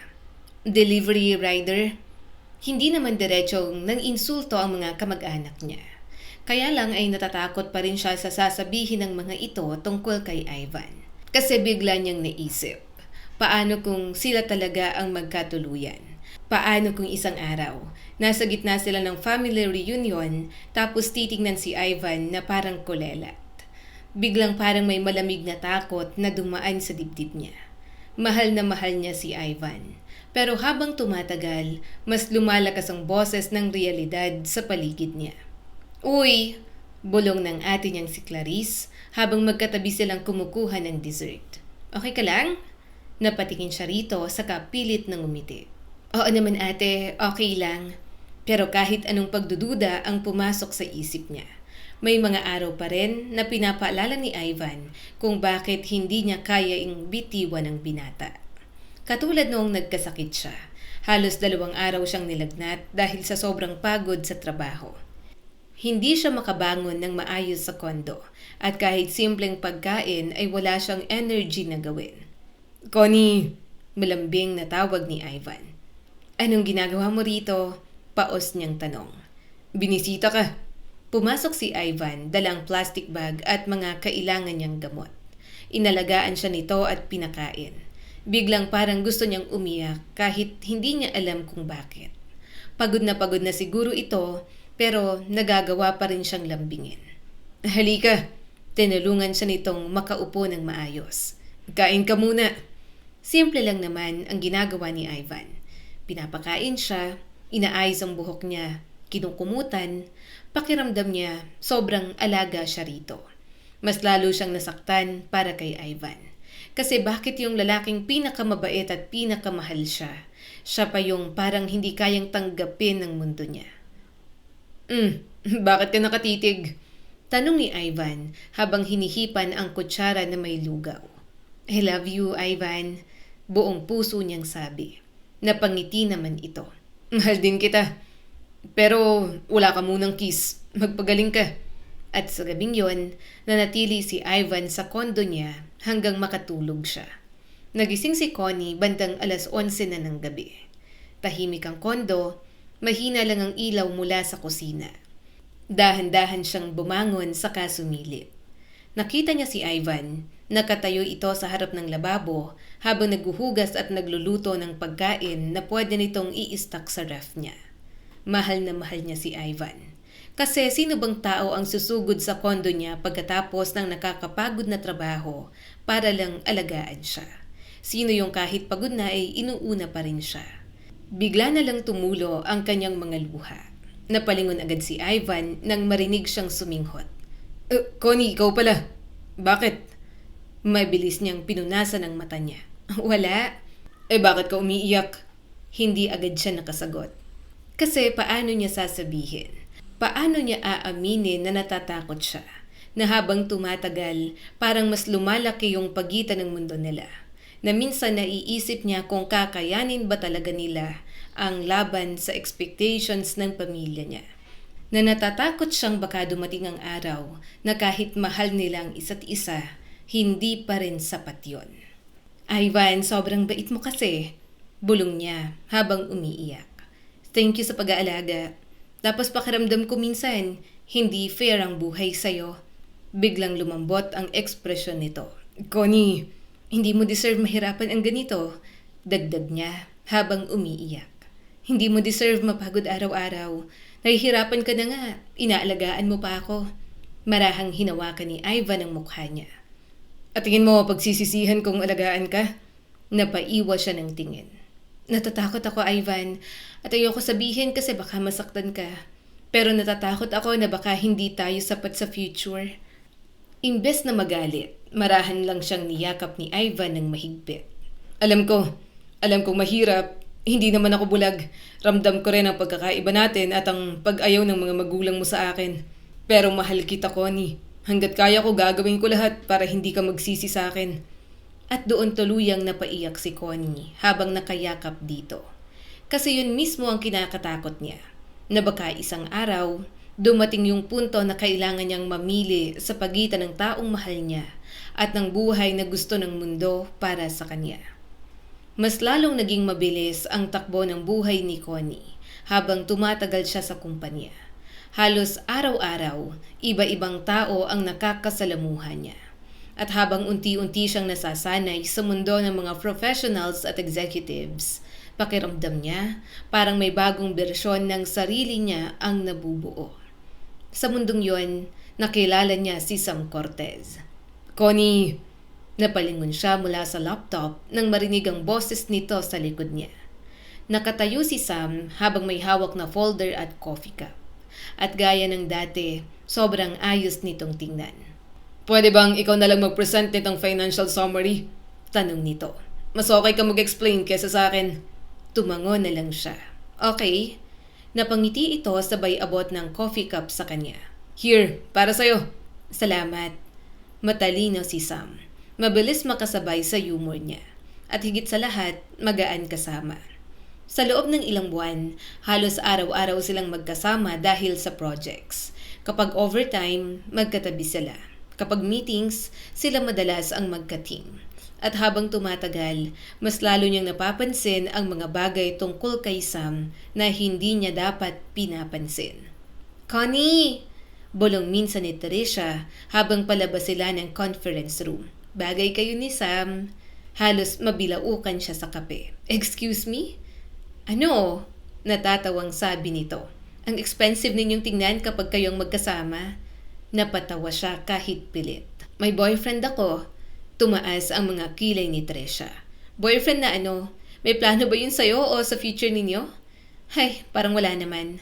Delivery rider? Hindi naman diretsong nang insulto ang mga kamag-anak niya. Kaya lang ay natatakot pa rin siya sa sasabihin ng mga ito tungkol kay Ivan. Kasi bigla niyang naisip. Paano kung sila talaga ang magkatuluyan? Paano kung isang araw, nasa gitna sila ng family reunion tapos titignan si Ivan na parang kulelat. Biglang parang may malamig na takot na dumaan sa dibdib niya. Mahal na mahal niya si Ivan. Pero habang tumatagal, mas lumalakas ang boses ng realidad sa paligid niya. Uy! Bulong ng ate niyang si Clarice habang magkatabi silang kumukuha ng dessert. Okay ka lang? Napatingin siya rito sa kapilit ng umiti. Oo naman ate, okay lang. Pero kahit anong pagdududa ang pumasok sa isip niya. May mga araw pa rin na pinapaalala ni Ivan kung bakit hindi niya kaya ing bitiwan ng binata. Katulad noong nagkasakit siya, halos 2 araw siyang nilagnat dahil sa sobrang pagod sa trabaho. Hindi siya makabangon ng maayos sa kondo at kahit simpleng pagkain ay wala siyang energy na gawin. Connie! Malambing na tawag ni Ivan. Anong ginagawa mo rito? Paos niyang tanong. Binisita ka. Pumasok si Ivan, dalang plastic bag at mga kailangan niyang gamot. Inalagaan siya nito at pinakain. Biglang parang gusto niyang umiyak kahit hindi niya alam kung bakit. Pagod na siguro ito pero nagagawa pa rin siyang lambingin. Halika, tinulungan siya nitong makaupo ng maayos. Kain ka muna. Simple lang naman ang ginagawa ni Ivan. Pinapakain siya, inaayos ang buhok niya, kinukumutan, pakiramdam niya sobrang alaga siya rito. Mas lalo siyang nasaktan para kay Ivan. Kasi bakit yung lalaking pinakamabait at pinakamahal siya, siya pa yung parang hindi kayang tanggapin ng mundo niya. Bakit ka nakatitig? Tanong ni Ivan habang hinihipan ang kutsara na may lugaw. I love you, Ivan. Buong puso niyang sabi. Napangiti naman ito. Mahal din kita. Pero wala ka munang kiss. Magpagaling ka. At sa gabing yon, nanatili si Ivan sa kondo niya hanggang makatulog siya. Nagising si Connie bandang 11:00 na ng gabi. Tahimik ang kondo, mahina lang ang ilaw mula sa kusina. Dahan-dahan siyang bumangon saka sumilip. Nakita niya si Ivan. Nakatayo ito sa harap ng lababo habang naghuhugas at nagluluto ng pagkain na pwede nitong i-stock sa ref niya. Mahal na mahal niya si Ivan. Kasi sino bang tao ang susugod sa kondo niya pagkatapos ng nakakapagod na trabaho para lang alagaan siya? Sino yung kahit pagod na ay inuuna pa rin siya? Bigla na lang tumulo ang kanyang mga luha. Napalingon agad si Ivan nang marinig siyang suminghot. Connie, ikaw pala. Bakit? Mabilis niyang pinunasan ang mata niya. Wala. Bakit ka umiiyak? Hindi agad siya nakasagot. Kasi paano niya sasabihin? Paano niya aaminin na natatakot siya? Na habang tumatagal, parang mas lumalaki yung pagitan ng mundo nila. Na minsan naiisip niya kung kakayanin ba talaga nila ang laban sa expectations ng pamilya niya. Na natatakot siyang baka dumating ang araw na kahit mahal nila ang isa't isa, hindi pa rin sapat yon. Ivan, sobrang bait mo kasi. Bulong niya habang umiiyak. Thank you sa pag-aalaga. Tapos pakiramdam ko minsan, hindi fair ang buhay sa'yo. Biglang lumambot ang ekspresyon nito. Connie, hindi mo deserve mahirapan ang ganito. Dagdag niya habang umiiyak. Hindi mo deserve mapagod araw-araw. Nahihirapan ka na nga. Inaalagaan mo pa ako. Marahang hinawakan ni Ivan ang mukha niya. At tingin mo pagsisisihan kong alagaan ka? Napaiwa siya ng tingin. Natatakot ako, Ivan. At ayoko sabihin kasi baka masaktan ka. Pero natatakot ako na baka hindi tayo sapat sa future. Imbes na magalit, marahan lang siyang niyakap ni Ivan ng mahigpit. Alam kong mahirap. Hindi naman ako bulag. Ramdam ko rin ang pagkakaiba natin at ang pag-ayaw ng mga magulang mo sa akin. Pero mahal kita, Connie. Hanggat kaya ko, gagawin ko lahat para hindi ka magsisi sa akin. At doon tuluyang napaiyak si Connie habang nakayakap dito. Kasi yun mismo ang kinakatakot niya. Na baka isang araw, dumating yung punto na kailangan niyang mamili sa pagitan ng taong mahal niya at ng buhay na gusto ng mundo para sa kanya. Mas lalong naging mabilis ang takbo ng buhay ni Connie habang tumatagal siya sa kumpanya. Halos araw-araw, iba-ibang tao ang nakakasalamuhan niya. At habang unti-unti siyang nasasanay sa mundo ng mga professionals at executives, pakiramdam niya parang may bagong bersyon ng sarili niya ang nabubuo. Sa mundong yon, nakilala niya si Sam Cortez. Connie, napalingon siya mula sa laptop nang marinig ang boses nito sa likod niya. Nakatayo si Sam habang may hawak na folder at coffee cup. At gaya ng dati, sobrang ayos nitong tingnan. Pwede bang ikaw na lang mag-present nitong financial summary? Tanong nito. Mas okay ka mag-explain kesa sa akin. Tumango na lang siya. Okay. Napangiti ito sabay abot ng coffee cup sa kanya. Here, para sa'yo. Salamat. Matalino si Sam. Mabilis makasabay sa humor niya. At higit sa lahat, magaan kasama. Sa loob ng ilang buwan, halos araw-araw silang magkasama dahil sa projects. Kapag overtime, magkatabi sila. Kapag meetings, sila madalas ang magka-team. At habang tumatagal, mas lalo niyang napapansin ang mga bagay tungkol kay Sam na hindi niya dapat pinapansin. Connie! Bulong minsan ni Tricia habang palabas sila ng conference room. Bagay kayo ni Sam. Halos mabilaukan siya sa kape. Excuse me? Ano? Natatawang sabi nito. Ang expensive ninyong tingnan kapag kayong magkasama. Napatawa siya kahit pilit. May boyfriend ako. Tumaas ang mga kilay ni Tricia. Boyfriend na ano? May plano ba yun sa'yo o sa future ninyo? Ay, parang wala naman.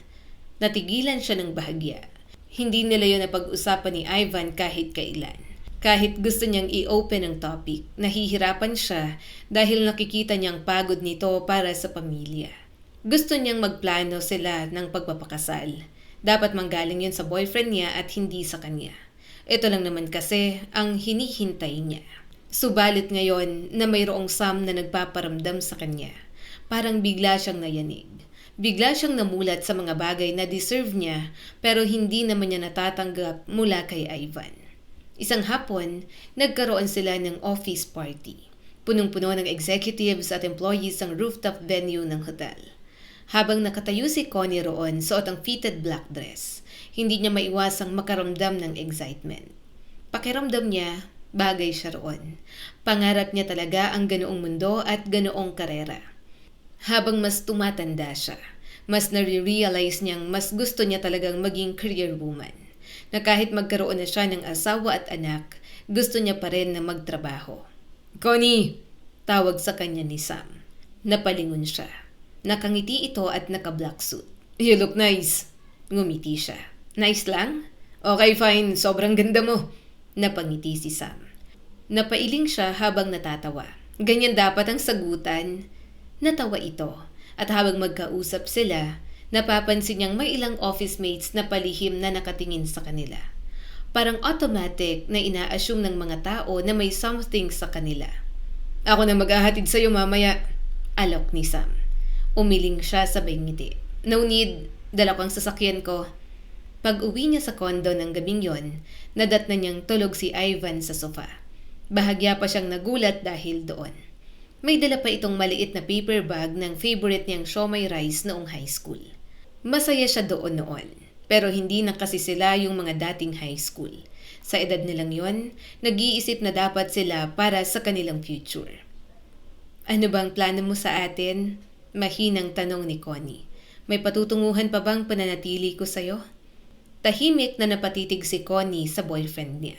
Natigilan siya ng bahagya. Hindi nila yun napag-usapan ni Ivan kahit kailan. Kahit gusto niyang i-open ang topic, nahihirapan siya dahil nakikita niyang pagod nito para sa pamilya. Gusto niyang magplano sila ng pagpapakasal. Dapat manggaling yun sa boyfriend niya at hindi sa kanya. Ito lang naman kasi ang hinihintay niya. Subalit ngayon na mayroong Sam na nagpaparamdam sa kanya, parang bigla siyang nayanig. Bigla siyang namulat sa mga bagay na deserve niya pero hindi naman niya natatanggap mula kay Ivan. Isang hapon, nagkaroon sila ng office party. Punong-puno ng executives at employees ang rooftop venue ng hotel. Habang nakatayo si Connie roon, suot ang fitted black dress. Hindi niya maiwasang makaramdam ng excitement. Pakiramdam niya, bagay siya roon. Pangarap niya talaga ang ganoong mundo at ganoong karera. Habang mas tumatanda siya, Mas nare-realize niyang mas gusto niya talagang maging career woman. Na kahit magkaroon na siya ng asawa at anak, gusto niya pa rin na magtrabaho. Connie! Tawag sa kanya ni Sam. Napalingon siya. Nakangiti ito at naka-black suit. You look nice. Ngumiti siya. Nice lang? Okay, fine. Sobrang ganda mo. Napangiti si Sam. Napailing siya habang natatawa. Ganyan dapat ang sagutan. Natawa ito. At habang magkausap sila, napapansin niyang may ilang office mates na palihim na nakatingin sa kanila. Parang automatic na ina-assume ng mga tao na may something sa kanila. Ako na mag-ahatid sa'yo mamaya. Alok ni Sam. Umiling siya sabay ngiti. No need, dala ko ang sasakyan ko. Pag-uwi niya sa kondo ng gabing yon, nadat na niyang tulog si Ivan sa sofa. Bahagya pa siyang nagulat dahil doon. May dala pa itong maliit na paper bag ng favorite niyang siomai rice noong high school. Masaya siya doon noon, pero hindi na kasi sila yung mga dating high school. Sa edad nilang yon, nag-iisip na dapat sila para sa kanilang future. Ano bang plano mo sa atin? Mahinang tanong ni Connie. May patutunguhan pa bang pananatili ko sa'yo? Tahimik na napatitig si Connie sa boyfriend niya.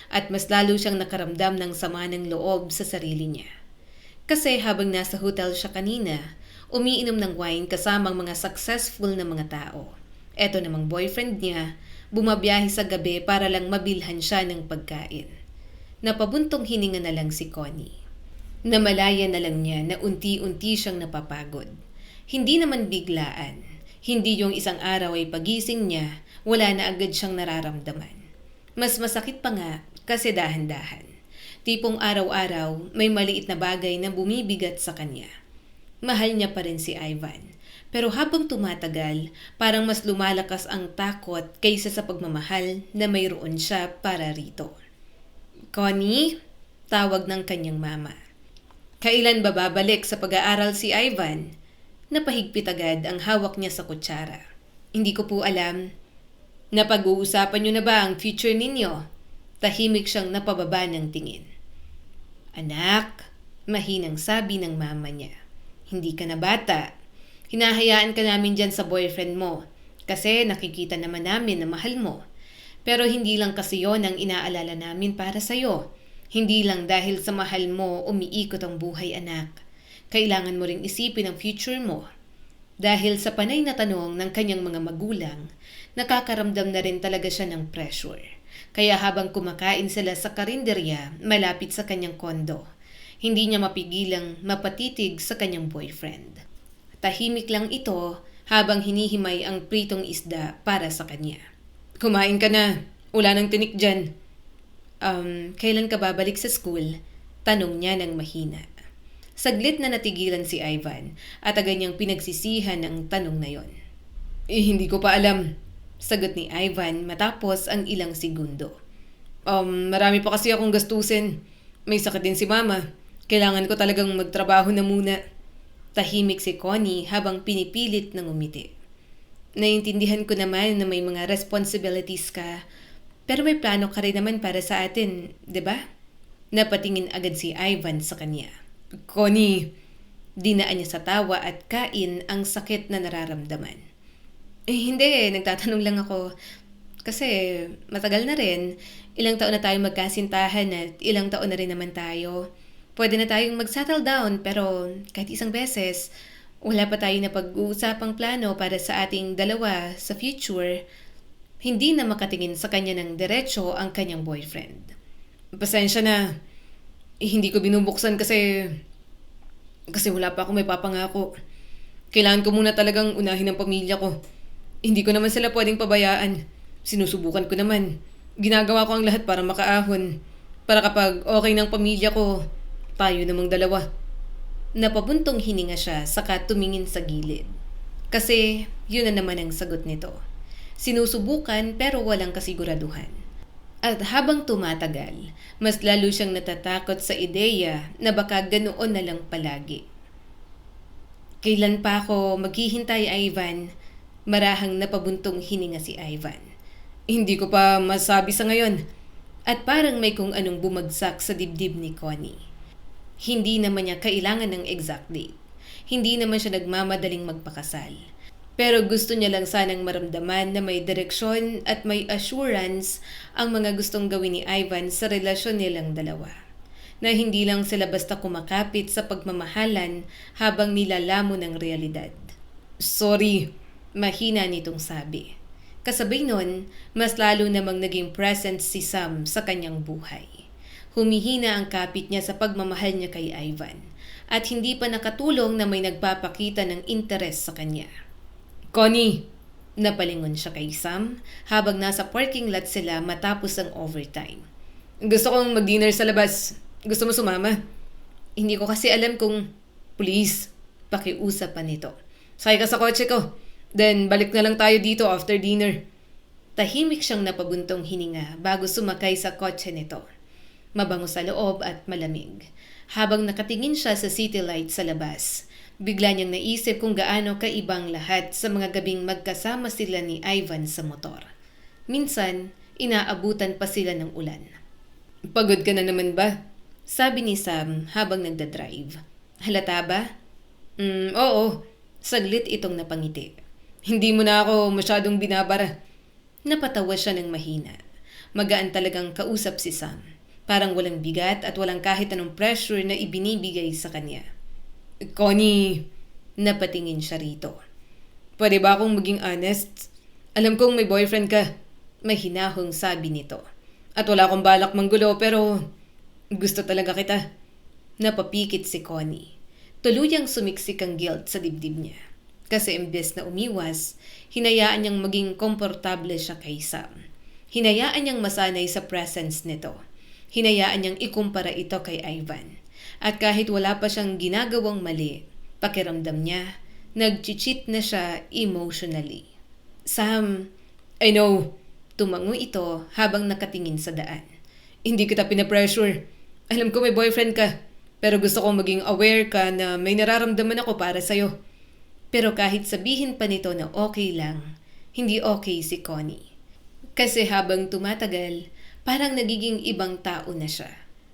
At mas lalo siyang nakaramdam ng sama ng loob sa sarili niya. Kasi habang nasa hotel siya kanina, umiinom ng wine kasamang mga successful na mga tao. Eto namang boyfriend niya, bumabiyahe sa gabi para lang mabilhan siya ng pagkain. Napabuntong hininga na lang si Connie. Namalaya na lang niya na unti-unti siyang napapagod. Hindi naman biglaan. Hindi yung isang araw ay pagising niya, wala na agad siyang nararamdaman. Mas masakit pa nga kasi dahan-dahan. Tipong araw-araw may maliit na bagay na bumibigat sa kanya. Mahal niya pa rin si Ivan. Pero habang tumatagal, parang mas lumalakas ang takot kaysa sa pagmamahal na mayroon siya para rito. Connie? Tawag ng kanyang mama. Kailan ba babalik sa pag-aaral si Ivan? Napahigpit agad ang hawak niya sa kutsara. Hindi ko po alam. Napag-uusapan niyo na ba ang future ninyo? Tahimik siyang napababa ng tingin. Anak, mahinang sabi ng mama niya. Hindi ka na bata. Hinahayaan ka namin dyan sa boyfriend mo. Kasi nakikita naman namin na mahal mo. Pero hindi lang kasi yon ang inaalala namin para sa'yo. Hindi lang dahil sa mahal mo umiikot ang buhay, anak. Kailangan mo ring isipin ang future mo. Dahil sa panay na tanong ng kanyang mga magulang, nakakaramdam na rin talaga siya ng pressure. Kaya habang kumakain sila sa karinderya malapit sa kanyang kondo, hindi niya mapigilang mapatitig sa kanyang boyfriend. Tahimik lang ito habang hinihimay ang pritong isda para sa kanya. Kumain ka na. Wala nang tinik dyan. Kailan ka babalik sa school? Tanong niya ng mahina. Saglit na natigilan si Ivan at agad niyang pinagsisihan ang tanong na yon. Hindi ko pa alam. Sagot ni Ivan matapos ang ilang segundo. Marami pa kasi akong gastusin. May sakit din si mama. Kailangan ko talagang magtrabaho na muna. Tahimik si Connie habang pinipilit ng umiti. Naiintindihan ko naman na may mga responsibilities ka, pero may plano ka rin naman para sa atin, di ba? Napatingin agad si Ivan sa kanya. Connie, dinaan niya sa tawa at kain ang sakit na nararamdaman. Hindi, nagtatanong lang ako. Kasi matagal na rin. Ilang taon na tayong magkasintahan at ilang taon na rin naman tayo. Pwede na tayong mag-settle down pero kahit isang beses, wala pa tayong napag-uusapang plano para sa ating dalawa sa future. Hindi na makatingin sa kanya ng diretso ang kanyang boyfriend. Pasensya na. Hindi ko binubuksan kasi wala pa akong may papangako. Kailangan ko muna talagang unahin ang pamilya ko. Hindi ko naman sila pwedeng pabayaan. Sinusubukan ko naman. Ginagawa ko ang lahat para makaahon. Para kapag okay ng pamilya ko, tayo namang dalawa. Napabuntong hininga siya saka tumingin sa gilid. Kasi yun na naman ang sagot nito. Sinusubukan pero walang kasiguraduhan. At habang tumatagal, mas lalo siyang natatakot sa ideya na baka ganoon na lang palagi. Kailan pa ako maghihintay, Ivan? Marahang napabuntong hininga si Ivan. Hindi ko pa masabi sa ngayon. At parang may kung anong bumagsak sa dibdib ni Connie. Hindi naman niya kailangan ng exact date. Hindi naman siya nagmamadaling magpakasal. Pero gusto niya lang sanang maramdaman na may direksyon at may assurance ang mga gustong gawin ni Ivan sa relasyon nilang dalawa. Na hindi lang sila basta kumakapit sa pagmamahalan habang nilalamon ng realidad. Sorry. Mahina nitong sabi. Kasabay nun, mas lalo namang naging present si Sam sa kanyang buhay. Humihina ang kapit niya sa pagmamahal niya kay Ivan at hindi pa nakatulong na may nagpapakita ng interes sa kanya. Connie! Napalingon siya kay Sam habang nasa parking lot sila matapos ang overtime. Gusto kong mag-dinner sa labas. Gusto mo sumama? Hindi ko kasi alam kung... Please. Pakiusap pa nito. Sakay ka sa kotse ko. Then balik na lang tayo dito after dinner. Tahimik siyang napabuntong hininga bago sumakay sa kotse nito. Mabango sa loob at malamig. Habang nakatingin siya sa city light sa labas, bigla niyang naisip kung gaano kaibang lahat sa mga gabing magkasama sila ni Ivan sa motor. Minsan, inaabutan pa sila ng ulan. Pagod ka na naman ba? Sabi ni Sam habang nagdadrive. Halata ba? Oo. Saglit itong napangiti. Hindi mo na ako masyadong binabara. Napatawa siya ng mahina. Magaan talagang kausap si Sam. Parang walang bigat at walang kahit anong pressure na ibinibigay sa kanya. Connie, napatingin siya rito. Pwede ba akong maging honest? Alam kong may boyfriend ka. Mahinahong sabi nito. At wala akong balak manggulo pero gusto talaga kita. Napapikit si Connie. Tuluyang sumiksik ang guilt sa dibdib niya. Kasi imbes na umiwas, hinayaan niyang maging komportable siya kay Sam. Hinayaan niyang masanay sa presence nito. Hinayaan niyang ikumpara ito kay Ivan. At kahit wala pa siyang ginagawang mali, pakiramdam niya, nag-cheat na siya emotionally. Sam, I know. Tumango ito habang nakatingin sa daan. Hindi kita pinapressure. Alam ko may boyfriend ka. Pero gusto kong maging aware ka na may nararamdaman ako para sa'yo. Pero kahit sabihin pa nito na okay lang, hindi okay si Connie. Kasi habang tumatagal, parang nagiging ibang tao na siya.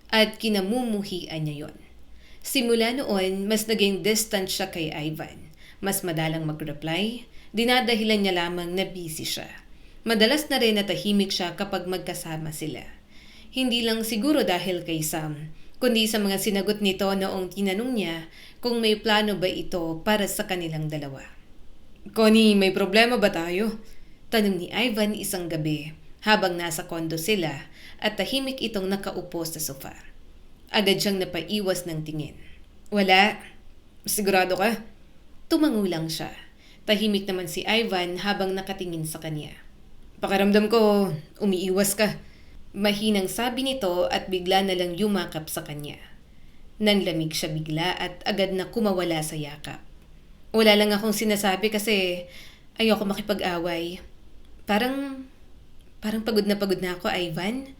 At kinamumuhian niya yon. Simula noon, mas naging distant siya kay Ivan. Mas madalang mag-reply, dinadahilan niya lamang na busy siya. Madalas na rin natahimik siya kapag magkasama sila. Hindi lang siguro dahil kay Sam, kundi sa mga sinagot nito noong tinanong niya kung may plano ba ito para sa kanilang dalawa. Connie, may problema ba tayo? Tanong ni Ivan isang gabi habang nasa kondo sila at tahimik itong nakaupo sa sofa. Agad siyang napaiwas ng tingin. Wala. Sigurado ka? Tumango lang siya. Tahimik naman si Ivan habang nakatingin sa kanya. Pakiramdam ko, umiiwas ka. Mahinang sabi nito at bigla na lang yumakap sa kanya. Nanlamig siya bigla at agad na kumawala sa yakap. Wala lang akong sinasabi kasi ayoko makipag-away. Parang pagod na ako, Ivan.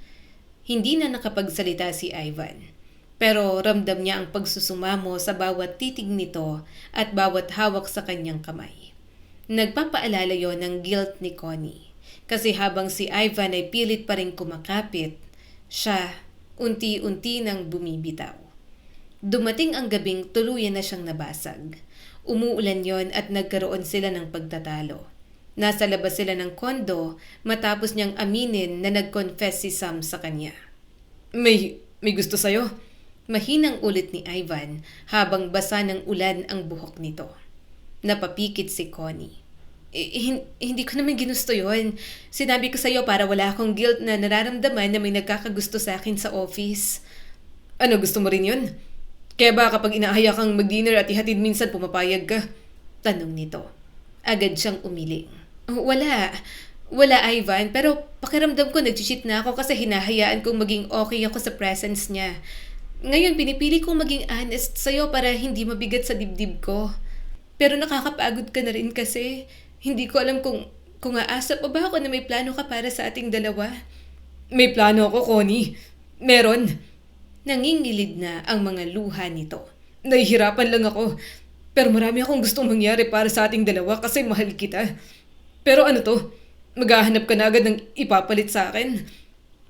Hindi na nakapagsalita si Ivan. Pero ramdam niya ang pagsusumamo sa bawat titig nito at bawat hawak sa kanyang kamay. Nagpapaalala yon ng guilt ni Connie. Kasi habang si Ivan ay pilit pa rin kumakapit, siya unti-unti nang bumibitaw. Dumating ang gabing tuluyan na siyang nabasag. Umuulan yon at nagkaroon sila ng pagtatalo. Nasa labas sila ng kondo matapos niyang aminin na nag-confess si Sam sa kanya. May gusto sa'yo? Mahinang ulit ni Ivan habang basa ng ulan ang buhok nito. Napapikit si Connie. Hindi ko naman ginusto yon. Sinabi ko sa'yo para wala akong guilt na nararamdaman na may nagkakagusto sa akin sa office. Ano, gusto mo rin yun? Kaya ba kapag inaaya kang mag-dinner at ihatid minsan pumapayag ka? Tanong nito. Agad siyang umiling. Wala Ivan, pero pakiramdam ko nag-cheat na ako kasi hinahayaan kong maging okay ako sa presence niya. Ngayon pinipili kong maging honest sa'yo para hindi mabigat sa dibdib ko. Pero nakakapagod ka na rin kasi hindi ko alam kung aasa pa ba ako na may plano ka para sa ating dalawa. May plano ako, Connie. Meron. Nangingilid na ang mga luha nito. Nahihirapan lang ako. Pero marami akong gustong mangyari para sa ating dalawa kasi mahal kita. Pero ano to? Maghahanap ka na agad ng ipapalit sa akin?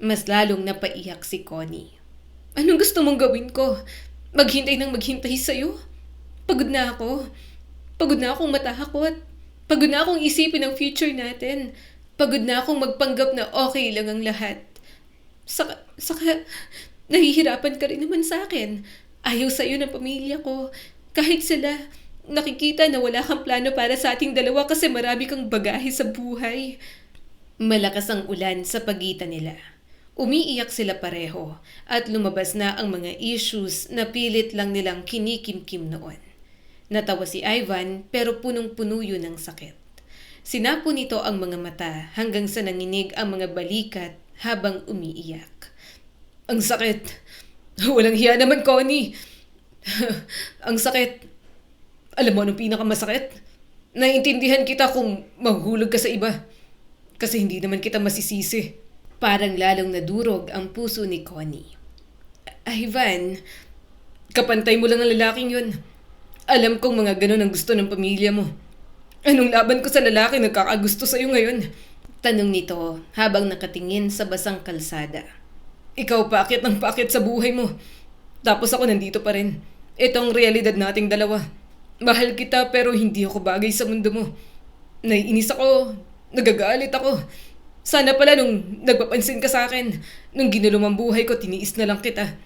Mas lalong napaiyak si Connie. Anong gusto mong gawin ko? Maghintay ng maghintay sa'yo? Pagod na ako. Pagod na akong matahakot. Pagod na akong isipin ang future natin. Pagod na akong magpanggap na okay lang ang lahat. Saka, nahihirapan ka rin naman sa akin. Ayaw sa'yo ng pamilya ko. Kahit sila, nakikita na wala kang plano para sa ating dalawa kasi marami kang bagahe sa buhay. Malakas ang ulan sa pagitan nila. Umiiyak sila pareho at lumabas na ang mga issues na pilit lang nilang kinikimkim noon. Natawa si Ivan pero punong-puno yun ng sakit. Sinapo nito ang mga mata hanggang sa nanginig ang mga balikat habang umiiyak. Ang sakit! Walang hiya naman, Connie! Ang sakit! Alam mo anong pinakamasakit? Naiintindihan kita kung mahuhulog ka sa iba. Kasi hindi naman kita masisisi. Parang lalong nadurog ang puso ni Connie. Ivan, kapantay mo lang ang lalaking yun. Alam kong mga ganun ang gusto ng pamilya mo. Anong laban ko sa lalaki nagkakagusto sa'yo ngayon? Tanong nito habang nakatingin sa basang kalsada. Ikaw paakit ng paakit sa buhay mo. Tapos ako nandito pa rin. Ito ang realidad nating dalawa. Mahal kita pero hindi ako bagay sa mundo mo. Naiinis ako. Nagagalit ako. Sana pala nung nagpapansin ka sa akin, nung ginulong ang buhay ko, tiniis na lang kita.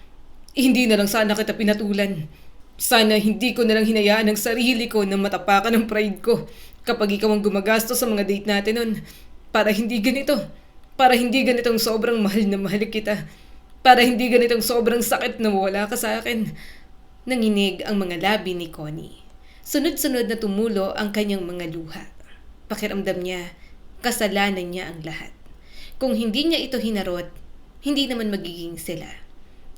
Hindi na lang sana kita pinatulan. Sana hindi ko na lang hinayaan ang sarili ko na matapakan ng pride ko kapag ikaw ang gumagastos sa mga date natin nun. Para hindi ganito. Para hindi ganitong sobrang mahal na mahal kita. Para hindi ganitong sobrang sakit na wala ka sa akin. Nanginig ang mga labi ni Connie. Sunod-sunod na tumulo ang kanyang mga luha. Pakiramdam niya, kasalanan niya ang lahat. Kung hindi niya ito hinarot, hindi naman magiging sila.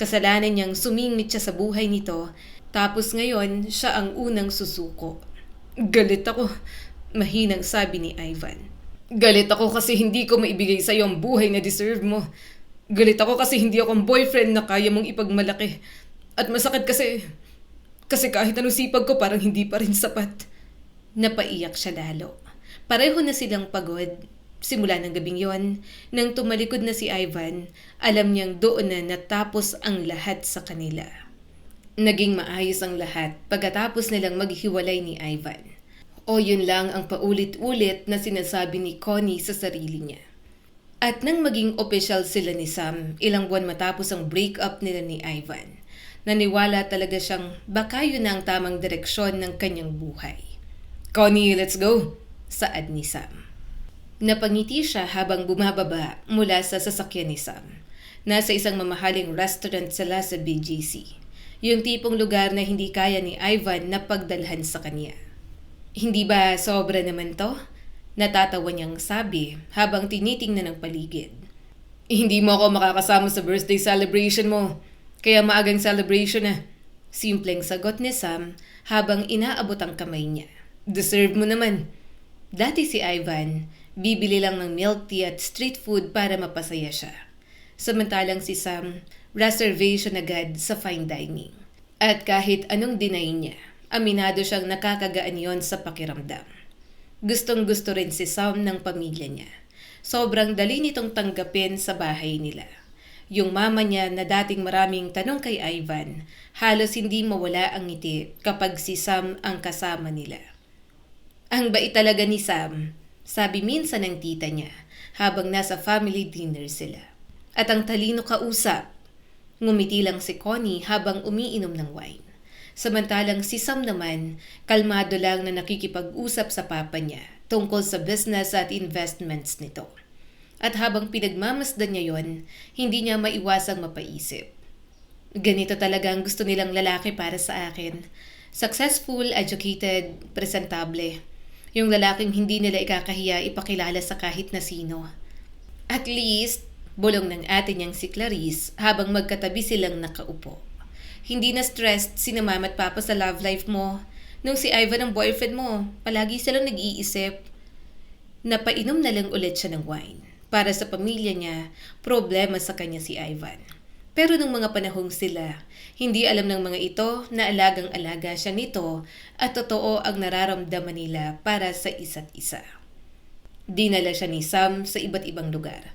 Kasalanan niyang sumingit siya sa buhay nito, tapos ngayon siya ang unang susuko. Galit ako, mahinang sabi ni Ivan. Galit ako kasi hindi ko maibigay sa iyo ang buhay na deserve mo. Galit ako kasi hindi ako ang boyfriend na kaya mong ipagmalaki. At masakit kasi kahit anong sipag ko parang hindi pa rin sapat. Napaiyak siya lalo. Pareho na silang pagod. Simula ng gabing yon, nang tumalikod na si Ivan, alam niyang doon na natapos ang lahat sa kanila. Naging maayos ang lahat pagkatapos nilang maghiwalay ni Ivan. O yun lang ang paulit-ulit na sinasabi ni Connie sa sarili niya. At nang maging opisyal sila ni Sam, ilang buwan matapos ang breakup nila ni Ivan, naniwala talaga siyang baka yun na ang tamang direksyon ng kanyang buhay. Connie, let's go! Saad ni Sam. Napangiti siya habang bumababa mula sa sasakyan ni Sam. Nasa isang mamahaling restaurant sila sa BGC. Yung tipong lugar na hindi kaya ni Ivan na pagdalhan sa kanya. Hindi ba sobra naman to? Natatawa niyang sabi habang tinitingnan ang paligid. Hindi mo ako makakasama sa birthday celebration mo. Kaya maagang celebration na. Simpleng sagot ni Sam habang inaabot ang kamay niya. Deserve mo naman. Dati si Ivan, bibili lang ng milk tea at street food para mapasaya siya. Samantalang si Sam, reservation agad sa fine dining. At kahit anong deny niya, aminado siyang nakakagaan yon sa pakiramdam. Gustong-gusto rin si Sam ng pamilya niya. Sobrang dali nitong tanggapin sa bahay nila. Yung mama niya na dating maraming tanong kay Ivan, halos hindi mawala ang ngiti kapag si Sam ang kasama nila. Ang bait talaga ni Sam, sabi minsan ng tita niya habang nasa family dinner sila. At ang talino kausap, ngumiti lang si Connie habang umiinom ng wine. Samantalang si Sam naman, kalmado lang na nakikipag-usap sa papa niya tungkol sa business at investments nito. At habang pinagmamasdan niya yon, hindi niya maiwasang mapaisip. Ganito talaga ang gusto nilang lalaki para sa akin. Successful, educated, presentable. Yung lalaking hindi nila ikakahiya ipakilala sa kahit na sino. At least, bulong ng ate niyang si Clarice habang magkatabi silang nakaupo. Hindi na stressed si mama at papa sa love life mo. Nung si Ivan ang boyfriend mo, palagi silang nag-iisip. Napainom na lang ulit siya ng wine. Para sa pamilya niya, problema sa kanya si Ivan. Pero nung mga panahong sila, hindi alam ng mga ito na alagang-alaga siya nito at totoo ang nararamdaman nila para sa isa't isa. Dinala siya ni Sam sa iba't ibang lugar.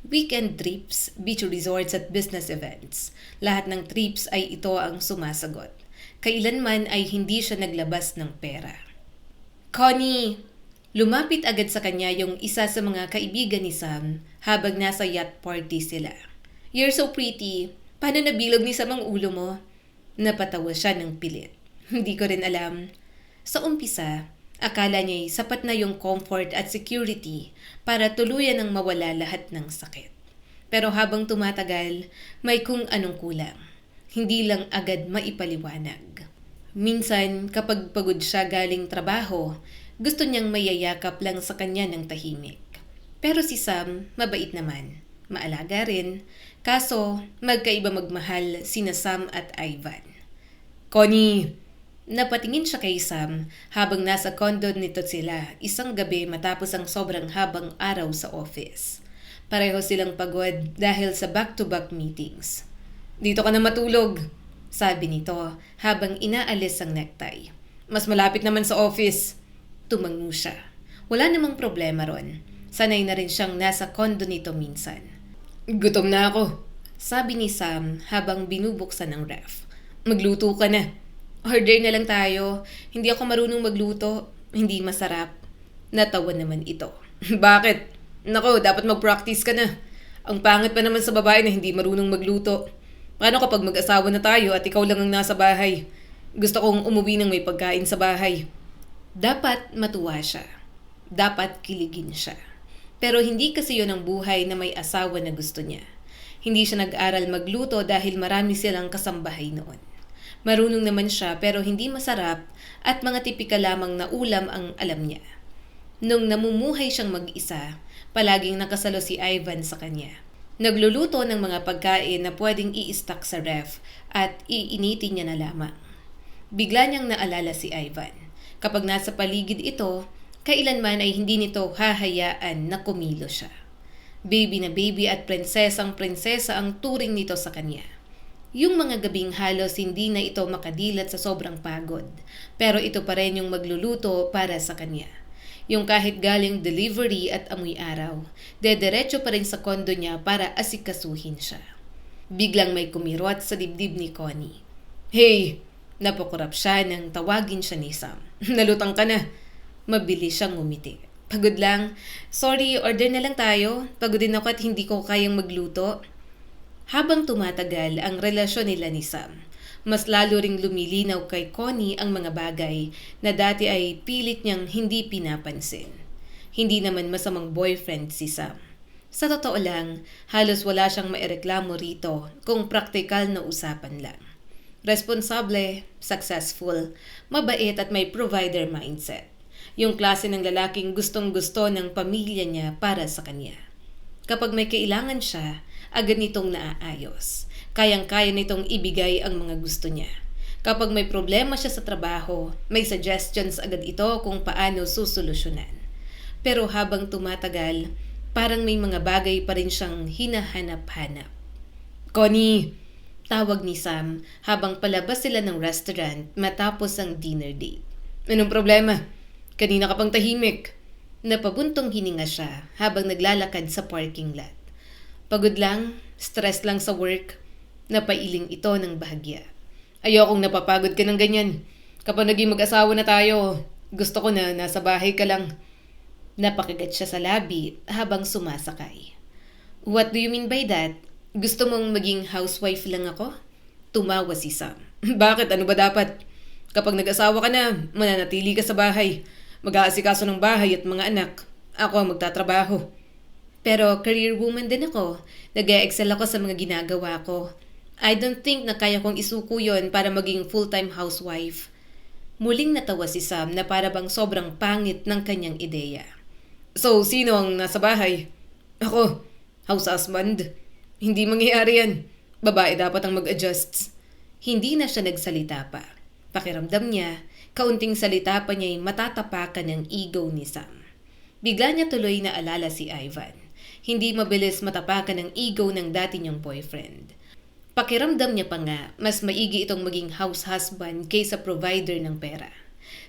Weekend trips, beach resorts at business events. Lahat ng trips ay ito ang sumasagot. Kailanman ay hindi siya naglabas ng pera. Connie, Lumapit agad sa kanya yung isa sa mga kaibigan ni Sam habang nasa yacht party sila. "You're so pretty. Paano nabilog ni Sam ang ulo mo?" Napatawa siya ng pilit. "Hindi ko rin alam." Sa umpisa, akala niya'y sapat na yung comfort at security para tuluyan ng mawala lahat ng sakit. Pero habang tumatagal, may kung anong kulang. Hindi lang agad maipaliwanag. Minsan, kapag pagod siya galing trabaho, gusto niyang mayayakap lang sa kanya ng tahimik. Pero si Sam, mabait naman. Maalaga rin. Kaso, magkaiba magmahal sina Sam at Ivan. Connie! Napatingin siya kay Sam habang nasa condo nito sila isang gabi matapos ang sobrang habang araw sa office. Pareho silang pagod dahil sa back-to-back meetings. "Dito ka na matulog," sabi nito habang inaalis ang necktie. "Mas malapit naman sa office." Tumango siya. Wala namang problema ron. Sanay na rin siyang nasa condo nito minsan. "Gutom na ako," sabi ni Sam habang binubuksan ang ref. "Magluto ka na." "Order na lang tayo. Hindi ako marunong magluto. Hindi masarap." Natawa naman ito. "Bakit? Nako, dapat mag-practice ka na. Ang pangit pa naman sa babae na hindi marunong magluto. Paano kapag mag-asawa na tayo at ikaw lang ang nasa bahay? Gusto kong umuwi ng may pagkain sa bahay." Dapat matuwa siya. Dapat kiligin siya. Pero hindi kasi yun ang buhay na may asawa na gusto niya. Hindi siya nag-aral magluto dahil marami silang kasambahay noon. Marunong naman siya pero hindi masarap at mga tipikal lamang na ulam ang alam niya. Nung namumuhay siyang mag-isa, palaging nakasalo si Ivan sa kanya. Nagluluto ng mga pagkain na pwedeng i-stock sa ref at iinitin niya na lamang. Bigla niyang naalala si Ivan. Kapag nasa paligid ito, kailanman ay hindi nito hahayaan na kumilo siya. Baby na baby at prinsesang prinsesa ang turing nito sa kanya. Yung mga gabing halos hindi na ito makadilat sa sobrang pagod, pero ito pa rin yung magluluto para sa kanya. Yung kahit galing delivery at amoy araw, dediretso pa rin sa kondo niya para asikasuhin siya. Biglang may kumirot sa dibdib ni Connie. "Hey!" Napakurap siya nang tawagin siya ni Sam. "Nalutang ka na." Mabilis siyang ngumiti. "Pagod lang. Sorry, order na lang tayo. Pagod din ako at hindi ko kayang magluto." Habang tumatagal ang relasyon nila ni Sam, mas lalo ring lumilinaw kay Connie ang mga bagay na dati ay pilit niyang hindi pinapansin. Hindi naman masamang boyfriend si Sam. Sa totoo lang, halos wala siyang maireklamo rito kung praktikal na usapan lang. Responsable, successful, mabait at may provider mindset. Yung klase ng lalaking gustong-gusto ng pamilya niya para sa kanya. Kapag may kailangan siya, agad nitong naaayos. Kayang-kaya nitong ibigay ang mga gusto niya. Kapag may problema siya sa trabaho, may suggestions agad ito kung paano susolusyonan. Pero habang tumatagal, parang may mga bagay pa rin siyang hinahanap-hanap. "Connie!" Tawag ni Sam habang palabas sila ng restaurant matapos ang dinner date. "Anong problema? Kanina ka pang tahimik." Napabuntong hininga siya habang naglalakad sa parking lot. "Pagod lang, stress lang sa work." Napailing ito ng bahagya. "Ayokong napapagod ka ng ganyan. Kapag naging mag-asawa na tayo, gusto ko na nasa bahay ka lang." Napakagat siya sa labi habang sumasakay. "What do you mean by that? Gusto mong maging housewife lang ako?" Tumawa si Sam. "Bakit? Ano ba dapat? Kapag nag-asawa ka na, mananatili ka sa bahay. Mag-aasikaso ng bahay at mga anak. Ako ang magtatrabaho." "Pero career woman din ako. Nag-e-excel ako sa mga ginagawa ko. I don't think na kaya kong isuko yon para maging full-time housewife." Muling natawa si Sam na para bang sobrang pangit ng kanyang ideya. "So, sino ang nasa bahay?" "Ako, house husband. Hindi mangyayari yan. Babae dapat ang mag-adjust." Hindi na siya nagsalita pa. Pakiramdam niya, kaunting salita pa niya'y matatapakan ng ego ni Sam. Bigla niya tuloy na alala si Ivan. Hindi mabilis matapakan ng ego ng dati niyang boyfriend. Pakiramdam niya pa nga, mas maigi itong maging house husband kaysa provider ng pera.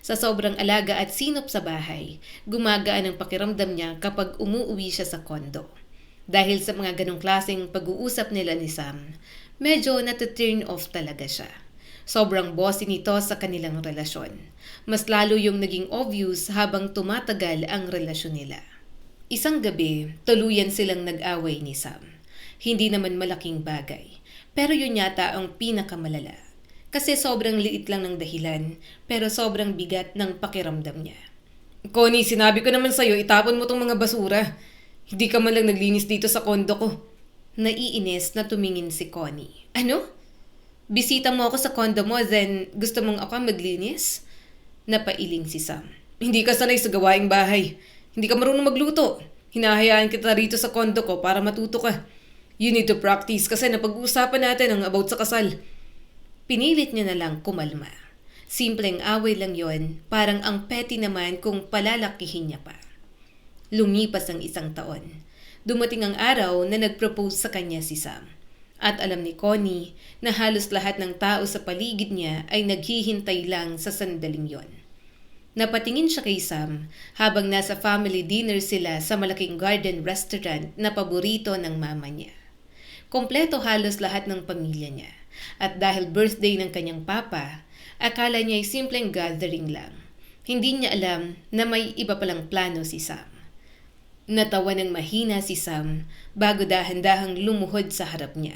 Sa sobrang alaga at sinop sa bahay, gumagaan ang pakiramdam niya kapag umuuwi siya sa kondo. Dahil sa mga ganong klaseng pag-uusap nila ni Sam, medyo nata-turn off talaga siya. Sobrang bossy nito sa kanilang relasyon. Mas lalo yung naging obvious habang tumatagal ang relasyon nila. Isang gabi, tuluyan silang nag-away ni Sam. Hindi naman malaking bagay, pero yun yata ang pinakamalala. Kasi sobrang liit lang ng dahilan, pero sobrang bigat ng pakiramdam niya. Connie, sinabi ko naman sa'yo, itapon mo tong mga basura. Hindi ka man lang naglinis dito sa kondo ko. Naiinis na tumingin si Connie. Ano? Bisita mo ako sa kondo mo, then gusto mong ako maglinis? Napailing si Sam. Hindi ka sanay sa gawaing bahay. Hindi ka marunong magluto. Hinahayaan kita rito sa kondo ko para matuto ka. You need to practice kasi napag-uusapan natin ang about sa kasal. Pinilit niya na lang kumalma. Simpleng away lang yon, parang ang petty naman kung palalakihin niya pa. Lumipas ang 1 taon. Dumating ang araw na nag-propose sa kanya si Sam. At alam ni Connie na halos lahat ng tao sa paligid niya ay naghihintay lang sa sandaling yon. Napatingin siya kay Sam habang nasa family dinner sila sa malaking garden restaurant na paborito ng mama niya. Kompleto halos lahat ng pamilya niya. At dahil birthday ng kanyang papa, akala niya ay simpleng gathering lang. Hindi niya alam na may iba palang plano si Sam. Natawa ng mahina si Sam bago dahan-dahang lumuhod sa harap niya.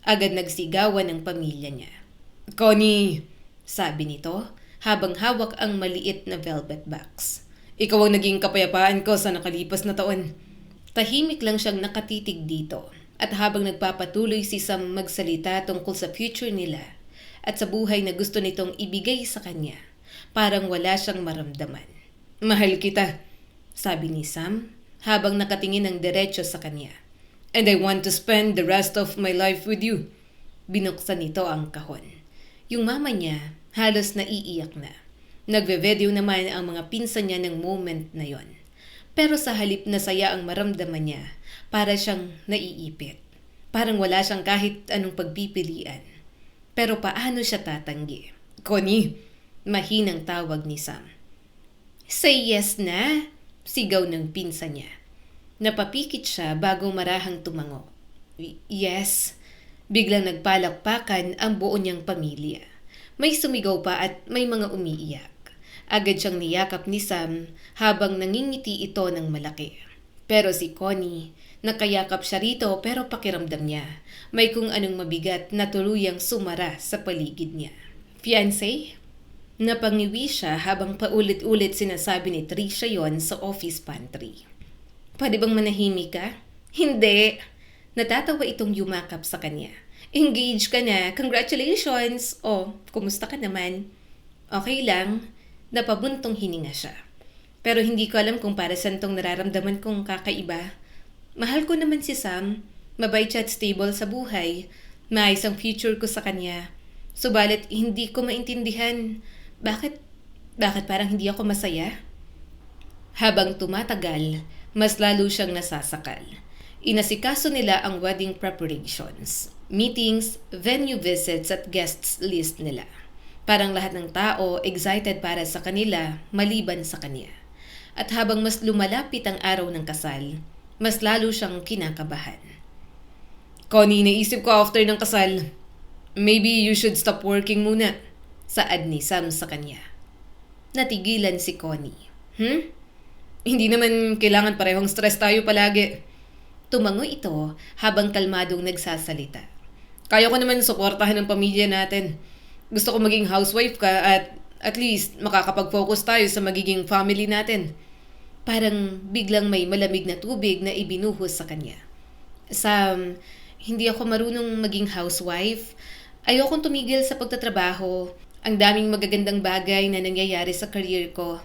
Agad nagsigawan ng pamilya niya. Connie, sabi nito habang hawak ang maliit na velvet box. Ikaw ang naging kapayapaan ko sa nakalipas na taon. Tahimik lang siyang nakatitig dito. At habang nagpapatuloy si Sam magsalita tungkol sa future nila at sa buhay na gusto nitong ibigay sa kanya, parang wala siyang maramdaman. Mahal kita, sabi ni Sam habang nakatingin ng diretso sa kanya. And I want to spend the rest of my life with you. Binuksan nito ang kahon. Yung mama niya halos naiiyak na. Nagve-video naman ang mga pinsan niya ng moment na yon. Pero sa halip na saya ang maramdaman niya, para siyang naiipit. Parang wala siyang kahit anong pagpipilian. Pero paano siya tatanggi? Connie, mahinang tawag ni Sam. Say yes na, sigaw ng pinsan niya. Napapikit siya bago marahang tumango. Yes. Biglang nagpalakpakan ang buo niyang pamilya. May sumigaw pa at may mga umiiyak. Agad siyang niyakap ni Sam habang nangingiti ito ng malaki. Pero si Connie, nakayakap siya rito pero pakiramdam niya may kung anong mabigat na tuluyang sumara sa paligid niya. Fiancé? Napangiwi siya habang paulit-ulit sinasabi ni Trisha yon sa office pantry. Pwede bang manahimik ka? Hindi. Natatawa itong yumakap sa kanya. Engaged ka na. Congratulations! Oh, kumusta ka naman? Okay lang. Napabuntong hininga siya. Pero hindi ko alam kung para saan tong nararamdaman kong kakaiba. Mahal ko naman si Sam. Mabait siya at stable sa buhay. Maayos ang future ko sa kanya. Subalit hindi ko maintindihan. Bakit parang hindi ako masaya? Habang tumatagal, mas lalo siyang nasasakal. Inasikaso nila ang wedding preparations, meetings, venue visits at guests list nila. Parang lahat ng tao excited para sa kanila maliban sa kanya. At habang mas lumalapit ang araw ng kasal, mas lalo siyang kinakabahan. Connie, naisip ko after ng kasal, maybe you should stop working muna. Saad ni Sam sa kanya. Natigilan si Connie. Hindi naman kailangan parehong stress tayo palagi. Tumango ito habang kalmadong nagsasalita. Kaya ko naman suportahan ang pamilya natin. Gusto ko maging housewife ka at least makakapag-focus tayo sa magiging family natin. Parang biglang may malamig na tubig na ibinuhos sa kanya. Sam, hindi ako marunong maging housewife. Ayokong tumigil sa pagtatrabaho. Ang daming magagandang bagay na nangyayari sa career ko.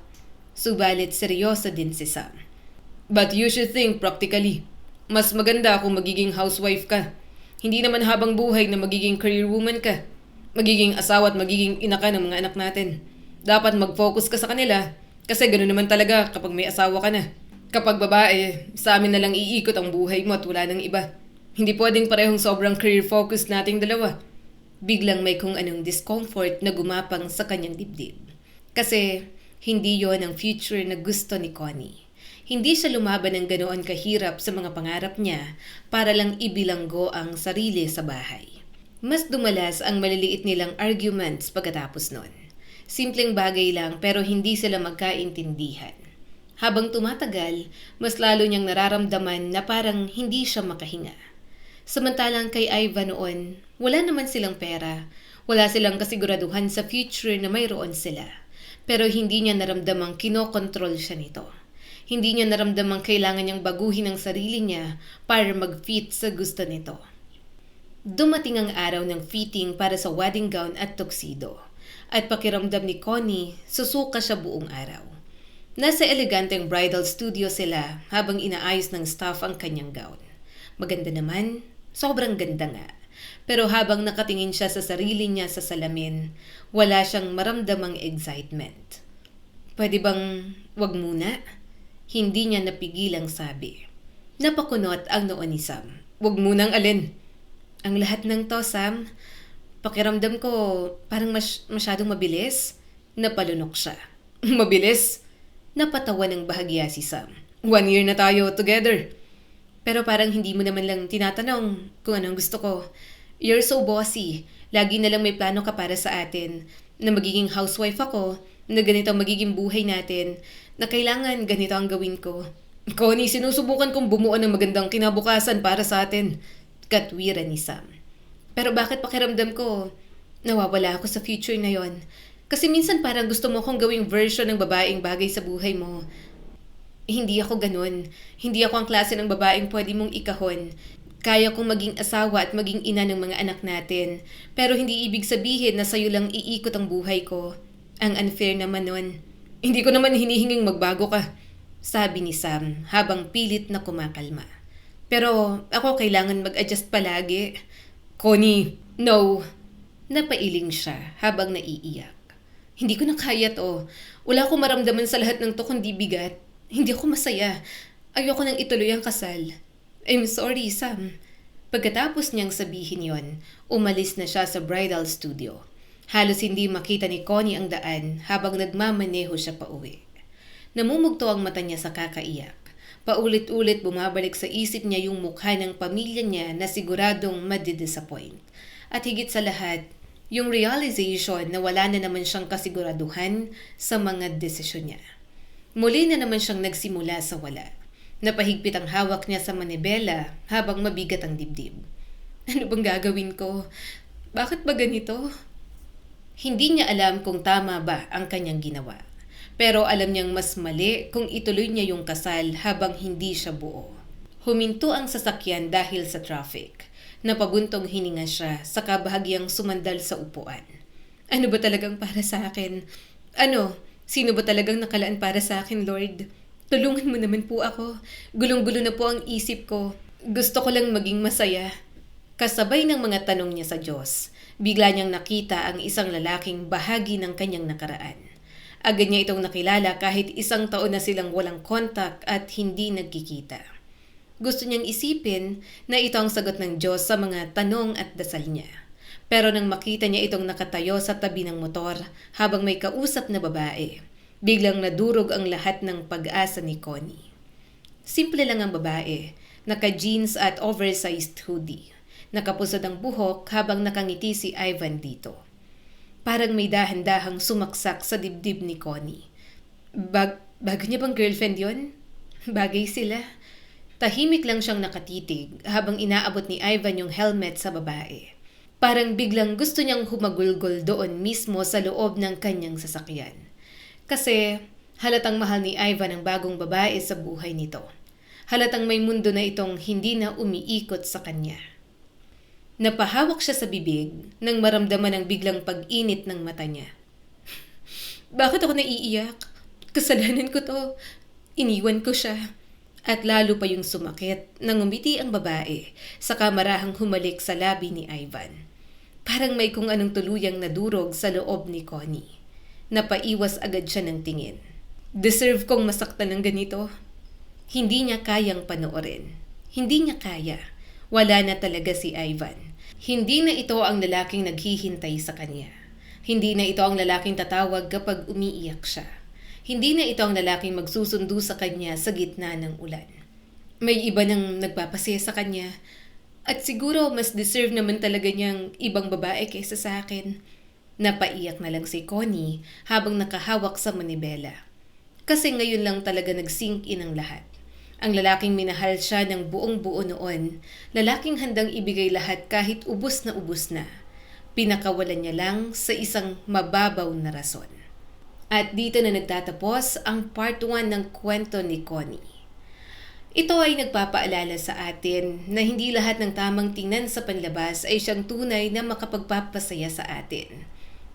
Subalit seryoso din si Sam. But you should think practically. Mas maganda kung magiging housewife ka. Hindi naman habang buhay na magiging career woman ka. Magiging asawa at magiging ina ka ng mga anak natin. Dapat mag-focus ka sa kanila kasi ganoon naman talaga kapag may asawa ka na. Kapag babae, sa amin na lang iikot ang buhay mo at wala ng iba. Hindi pwedeng parehong sobrang career focused nating dalawa. Biglang may kung anong discomfort na gumapang sa kanyang dibdib. Kasi hindi yon ang future na gusto ni Connie. Hindi siya lumaban ng ganoon kahirap sa mga pangarap niya para lang ibilanggo ang sarili sa bahay. Mas dumalas ang maliliit nilang arguments pagkatapos nun. Simpleng bagay lang pero hindi sila magkaintindihan. Habang tumatagal, mas lalo niyang nararamdaman na parang hindi siya makahinga. Samantalang kay Ivan noon, wala naman silang pera. Wala silang kasiguraduhan sa future na mayroon sila. Pero hindi niya naramdamang kinokontrol siya nito. Hindi niya naramdamang kailangan niyang baguhin ang sarili niya para mag-fit sa gusto nito. Dumating ang araw ng fitting para sa wedding gown at tuxedo. At pakiramdam ni Connie, susuka siya buong araw. Nasa eleganteng bridal studio sila habang inaayos ng staff ang kanyang gown. Maganda naman, sobrang ganda nga. Pero habang nakatingin siya sa sarili niya sa salamin, wala siyang maramdamang excitement. Pwede bang wag muna? Hindi niya napigilang sabi. Napakunot ang noo ni Sam. Wag munang alin. Ang lahat ng to, Sam. Pakiramdam ko parang masyadong mabilis. Napalunok siya. Mabilis? Napatawa ng bahagya si Sam. 1 year na tayo together. Pero parang hindi mo naman lang tinatanong kung anong gusto ko. You're so bossy. Lagi na lang may plano ka para sa atin. Na magiging housewife ako. Na ganito ang magiging buhay natin. Na kailangan ganito ang gawin ko. Connie, sinusubukan kong bumuo ng magandang kinabukasan para sa atin. Katwiran ni Sam. Pero bakit pakiramdam ko nawawala ako sa future na yon? Kasi minsan parang gusto mo akong gawing version ng babaeng bagay sa buhay mo. Hindi ako ganun. Hindi ako ang klase ng babaeng pwede mong ikahon. Kaya kong maging asawa at maging ina ng mga anak natin. Pero hindi ibig sabihin na sa'yo lang iikot ang buhay ko. Ang unfair naman nun. Hindi ko naman hinihinging magbago ka, sabi ni Sam habang pilit na kumakalma. Pero ako kailangan mag-adjust palagi. Connie, no. Napailing siya habang naiiyak. Hindi ko na kaya to. Wala akong maramdaman sa lahat ng to kundi bigat. Hindi ako masaya. Ayoko nang ituloy ang kasal. I'm sorry, Sam. Pagkatapos niyang sabihin yon, umalis na siya sa bridal studio. Halos hindi makita ni Connie ang daan habang nagmamaneho siya pauwi. Namumugto ang mata niya sa kakaiyak. Paulit-ulit bumabalik sa isip niya yung mukha ng pamilya niya na siguradong madidisappoint. At higit sa lahat, yung realization na wala na naman siyang kasiguraduhan sa mga desisyon niya. Muli na naman siyang nagsimula sa wala. Napahigpit ang hawak niya sa manibela habang mabigat ang dibdib. Ano bang gagawin ko? Bakit ba ganito? Hindi niya alam kung tama ba ang kanyang ginawa. Pero alam niyang mas mali kung ituloy niya yung kasal habang hindi siya buo. Huminto ang sasakyan dahil sa traffic. Napabuntong hininga siya sa kabahagyang sumandal sa upuan. Ano ba talagang para sa akin? Ano? Sino ba talagang nakalaan para sa akin, Lord? Tulungan mo naman po ako. Gulong-gulo na po ang isip ko. Gusto ko lang maging masaya. Kasabay ng mga tanong niya sa Diyos, bigla niyang nakita ang isang lalaking bahagi ng kanyang nakaraan. Agad niya itong nakilala kahit 1 taon na silang walang kontak at hindi nagkikita. Gusto niyang isipin na ito ang sagot ng Diyos sa mga tanong at dasal niya. Pero nang makita niya itong nakatayo sa tabi ng motor habang may kausap na babae, biglang nadurog ang lahat ng pag-asa ni Connie. Simple lang ang babae, naka-jeans at oversized hoodie. Nakapusod ang buhok habang nakangiti si Ivan dito. Parang may dahan-dahang sumaksak sa dibdib ni Connie. Bago niya bang girlfriend yon? Bagay sila. Tahimik lang siyang nakatitig habang inaabot ni Ivan yung helmet sa babae. Parang biglang gusto niyang humagulgol doon mismo sa loob ng kanyang sasakyan. Kasi halatang mahal ni Ivan ang bagong babae sa buhay nito. Halatang may mundo na itong hindi na umiikot sa kanya. Napahawak siya sa bibig nang maramdaman ang biglang pag-init ng mata niya. Bakit ako naiiyak? Kasalanan ko to. Iniwan ko siya. At lalo pa yung sumakit nang umiti ang babae sa kamarahang humalik sa labi ni Ivan. Parang may kung anong tuluyang nadurog sa loob ni Connie. Napaiwas agad siya ng tingin. Deserve kong masaktan ng ganito. Hindi niya kayang panoorin. Hindi niya kaya. Wala na talaga si Ivan. Hindi na ito ang lalaking naghihintay sa kanya. Hindi na ito ang lalaking tatawag kapag umiiyak siya. Hindi na ito ang lalaking magsusundo sa kanya sa gitna ng ulan. May iba nang nagpapasaya sa kanya. At siguro mas deserve naman talaga niyang ibang babae kaysa sa akin. Napaiyak na lang si Connie habang nakahawak sa manibela. Kasi ngayon lang talaga nag-sink in ang lahat. Ang lalaking minahal siya ng buong buo noon, lalaking handang ibigay lahat kahit ubos na, pinakawalan niya lang sa isang mababaw na rason. At dito na nagtatapos ang part 1 ng kwento ni Connie. Ito ay nagpapaalala sa atin na hindi lahat ng tamang tingnan sa panlabas ay siyang tunay na makapagpapasaya sa atin.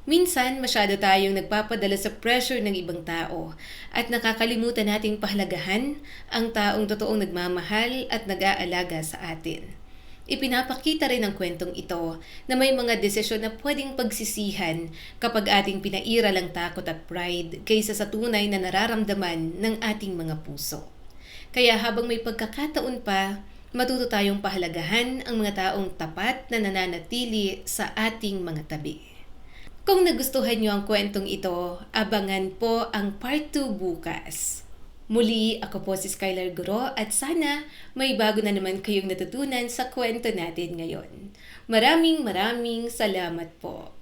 Minsan, masyado tayong nagpapadala sa pressure ng ibang tao at nakakalimutan nating pahalagahan ang taong totoong nagmamahal at nag-aalaga sa atin. Ipinapakita rin ang kwentong ito na may mga desisyon na pwedeng pagsisihan kapag ating pinairal ang takot at pride kaysa sa tunay na nararamdaman ng ating mga puso. Kaya habang may pagkakataon pa, matuto tayong pahalagahan ang mga taong tapat na nananatili sa ating mga tabi. Kung nagustuhan niyo ang kwentong ito, abangan po ang part 2 bukas. Muli, ako po si Skylar Guro at sana may bago na naman kayong natutunan sa kwento natin ngayon. Maraming salamat po.